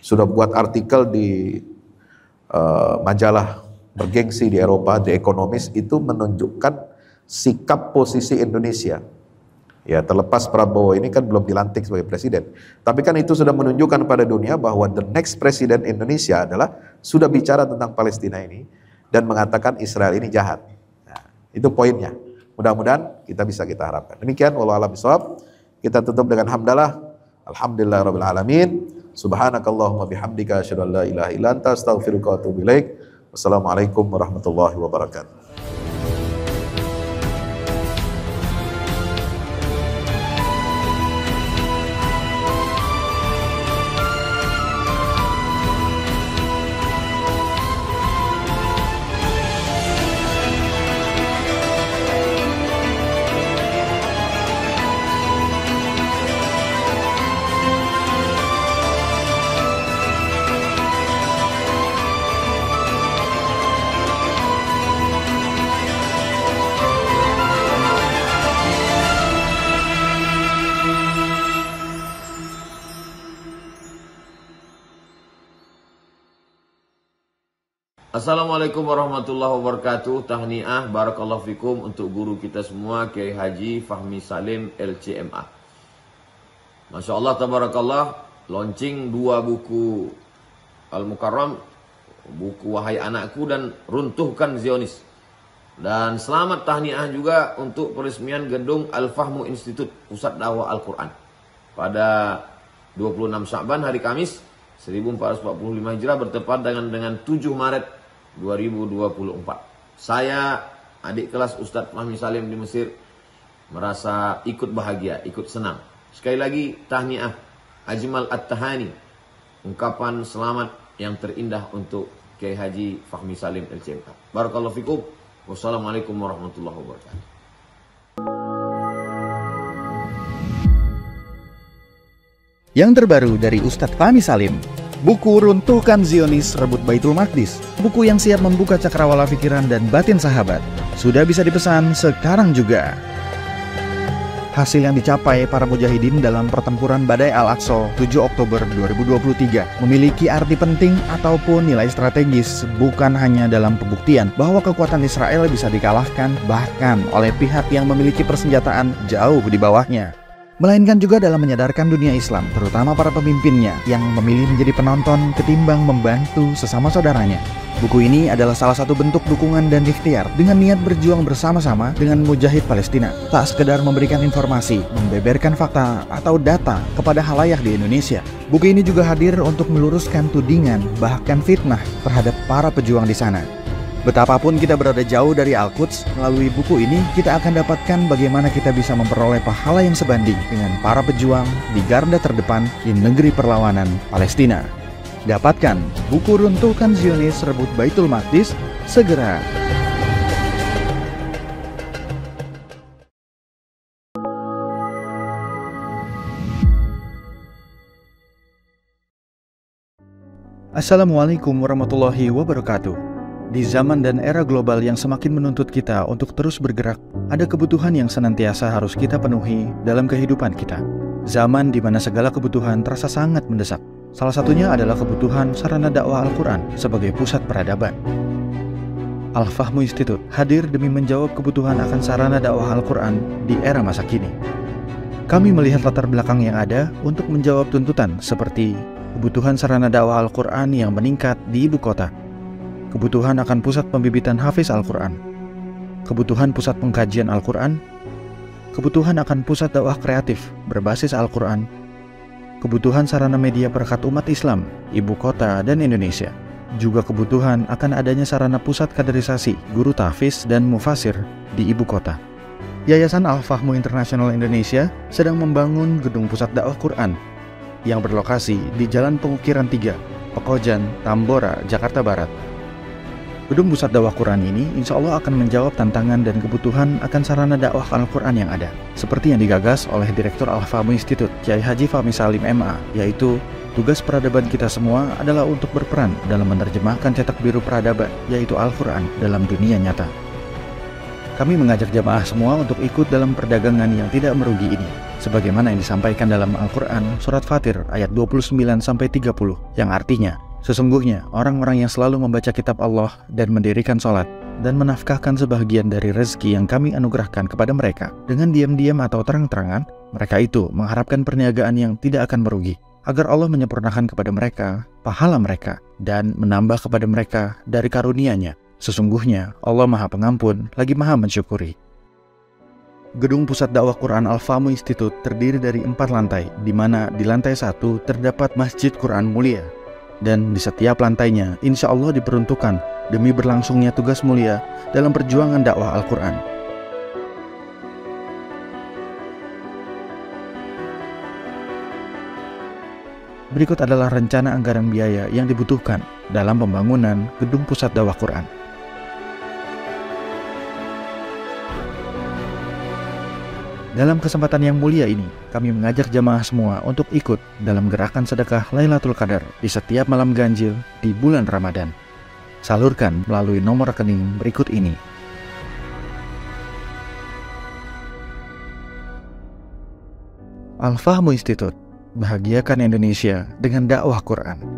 sudah buat artikel di majalah bergengsi di Eropa, The Economist, itu menunjukkan sikap posisi Indonesia. Ya, terlepas Prabowo ini kan belum dilantik sebagai presiden, tapi kan itu sudah menunjukkan pada dunia bahwa the next presiden Indonesia adalah sudah bicara tentang Palestina ini dan mengatakan Israel ini jahat. Nah, itu poinnya. Mudah-mudahan kita harapkan. Demikian, wallahu a'lam bishawab. Kita tutup dengan hamdalah. Alhamdulillahirabbil alamin. Subhanakallahumma bihamdika asyhadu an la ilaha illa anta astaghfiruka wa atubu ilaik. Wassalamualaikum warahmatullahi wabarakatuh. Assalamualaikum warahmatullahi wabarakatuh. Tahniah, barakallahu fikum untuk guru kita semua, Kiai Haji Fahmi Salim LCMA. Masya Allah, tabarakallah, launching 2 buku Al-Mukarram, buku Wahai Anakku dan Runtuhkan Zionis. Dan selamat tahniah juga untuk peresmian gedung Al-Fahmu Institute, Pusat Dakwah Al-Quran. Pada 26 Sya'ban, hari Kamis 1445 Hijrah, bertepatan dengan 7 Maret 2024. Saya, adik kelas Ustadz Fahmi Salim di Mesir, merasa ikut bahagia, ikut senang. Sekali lagi tahniah, ajmal at-tahani, ungkapan selamat yang terindah untuk Kiai Haji Fahmi Salim LCMA. Barakallahu fikum. Wassalamualaikum warahmatullahi wabarakatuh. Yang terbaru dari Ustadz Fahmi Salim. Buku Runtuhkan Zionis Rebut Baitul Maqdis, buku yang siap membuka cakrawala pikiran dan batin sahabat, sudah bisa dipesan sekarang juga. Hasil yang dicapai para mujahidin dalam pertempuran Badai Al-Aqsa 7 Oktober 2023 memiliki arti penting ataupun nilai strategis, bukan hanya dalam pembuktian bahwa kekuatan Israel bisa dikalahkan bahkan oleh pihak yang memiliki persenjataan jauh di bawahnya, melainkan juga dalam menyadarkan dunia Islam, terutama para pemimpinnya yang memilih menjadi penonton ketimbang membantu sesama saudaranya. Buku ini adalah salah satu bentuk dukungan dan ikhtiar dengan niat berjuang bersama-sama dengan mujahid Palestina. Tak sekedar memberikan informasi, membeberkan fakta atau data kepada halayak di Indonesia. Buku ini juga hadir untuk meluruskan tudingan bahkan fitnah terhadap para pejuang di sana. Betapapun kita berada jauh dari Al-Quds, melalui buku ini kita akan dapatkan bagaimana kita bisa memperoleh pahala yang sebanding dengan para pejuang di garda terdepan di negeri perlawanan Palestina. Dapatkan buku Runtuhkan Zionis Rebut Baitul Maqdis segera. Assalamualaikum warahmatullahi wabarakatuh. Di zaman dan era global yang semakin menuntut kita untuk terus bergerak, ada kebutuhan yang senantiasa harus kita penuhi dalam kehidupan kita. Zaman di mana segala kebutuhan terasa sangat mendesak. Salah satunya adalah kebutuhan sarana dakwah Al-Quran sebagai pusat peradaban. Al-Fahmu Institute hadir demi menjawab kebutuhan akan sarana dakwah Al-Quran di era masa kini. Kami melihat latar belakang yang ada untuk menjawab tuntutan seperti kebutuhan sarana dakwah Al-Quran yang meningkat di ibu kota, kebutuhan akan pusat pembibitan hafiz Al-Quran, kebutuhan pusat pengkajian Al-Quran, kebutuhan akan pusat dakwah kreatif berbasis Al-Quran, kebutuhan sarana media perekat umat Islam, ibu kota dan Indonesia, juga kebutuhan akan adanya sarana pusat kaderisasi guru tahfiz dan mufasir di ibu kota. Yayasan Al-Fahmu International Indonesia sedang membangun gedung pusat dakwah Quran yang berlokasi di Jalan Pengukiran 3, Pekojan, Tambora, Jakarta Barat. Gedung pusat dakwah Quran ini insya Allah akan menjawab tantangan dan kebutuhan akan sarana dakwah Al-Quran yang ada, seperti yang digagas oleh Direktur Al-Fahmu Institute, Kiai Haji Fahmi Salim MA, yaitu tugas peradaban kita semua adalah untuk berperan dalam menerjemahkan cetak biru peradaban, yaitu Al-Quran, dalam dunia nyata. Kami mengajak jamaah semua untuk ikut dalam perdagangan yang tidak merugi ini, sebagaimana yang disampaikan dalam Al-Quran Surat Fatir ayat 29-30, yang artinya, sesungguhnya orang-orang yang selalu membaca kitab Allah dan mendirikan sholat dan menafkahkan sebahagian dari rezeki yang kami anugerahkan kepada mereka dengan diam-diam atau terang-terangan, mereka itu mengharapkan perniagaan yang tidak akan merugi, agar Allah menyempurnakan kepada mereka pahala mereka dan menambah kepada mereka dari karunia-Nya. Sesungguhnya Allah Maha Pengampun lagi Maha Mensyukuri. Gedung Pusat Dakwah Quran Al-Fahmu Institute terdiri dari 4 lantai, di mana di lantai 1 terdapat Masjid Quran Mulia, dan di setiap lantainya insya Allah diperuntukkan demi berlangsungnya tugas mulia dalam perjuangan dakwah Al-Quran. Berikut adalah rencana anggaran biaya yang dibutuhkan dalam pembangunan gedung pusat dakwah Quran. Dalam kesempatan yang mulia ini, kami mengajak jamaah semua untuk ikut dalam gerakan sedekah Lailatul Qadar di setiap malam ganjil di bulan Ramadan. Salurkan melalui nomor rekening berikut ini. Al-Fahmu Institute, bahagiakan Indonesia dengan dakwah Quran.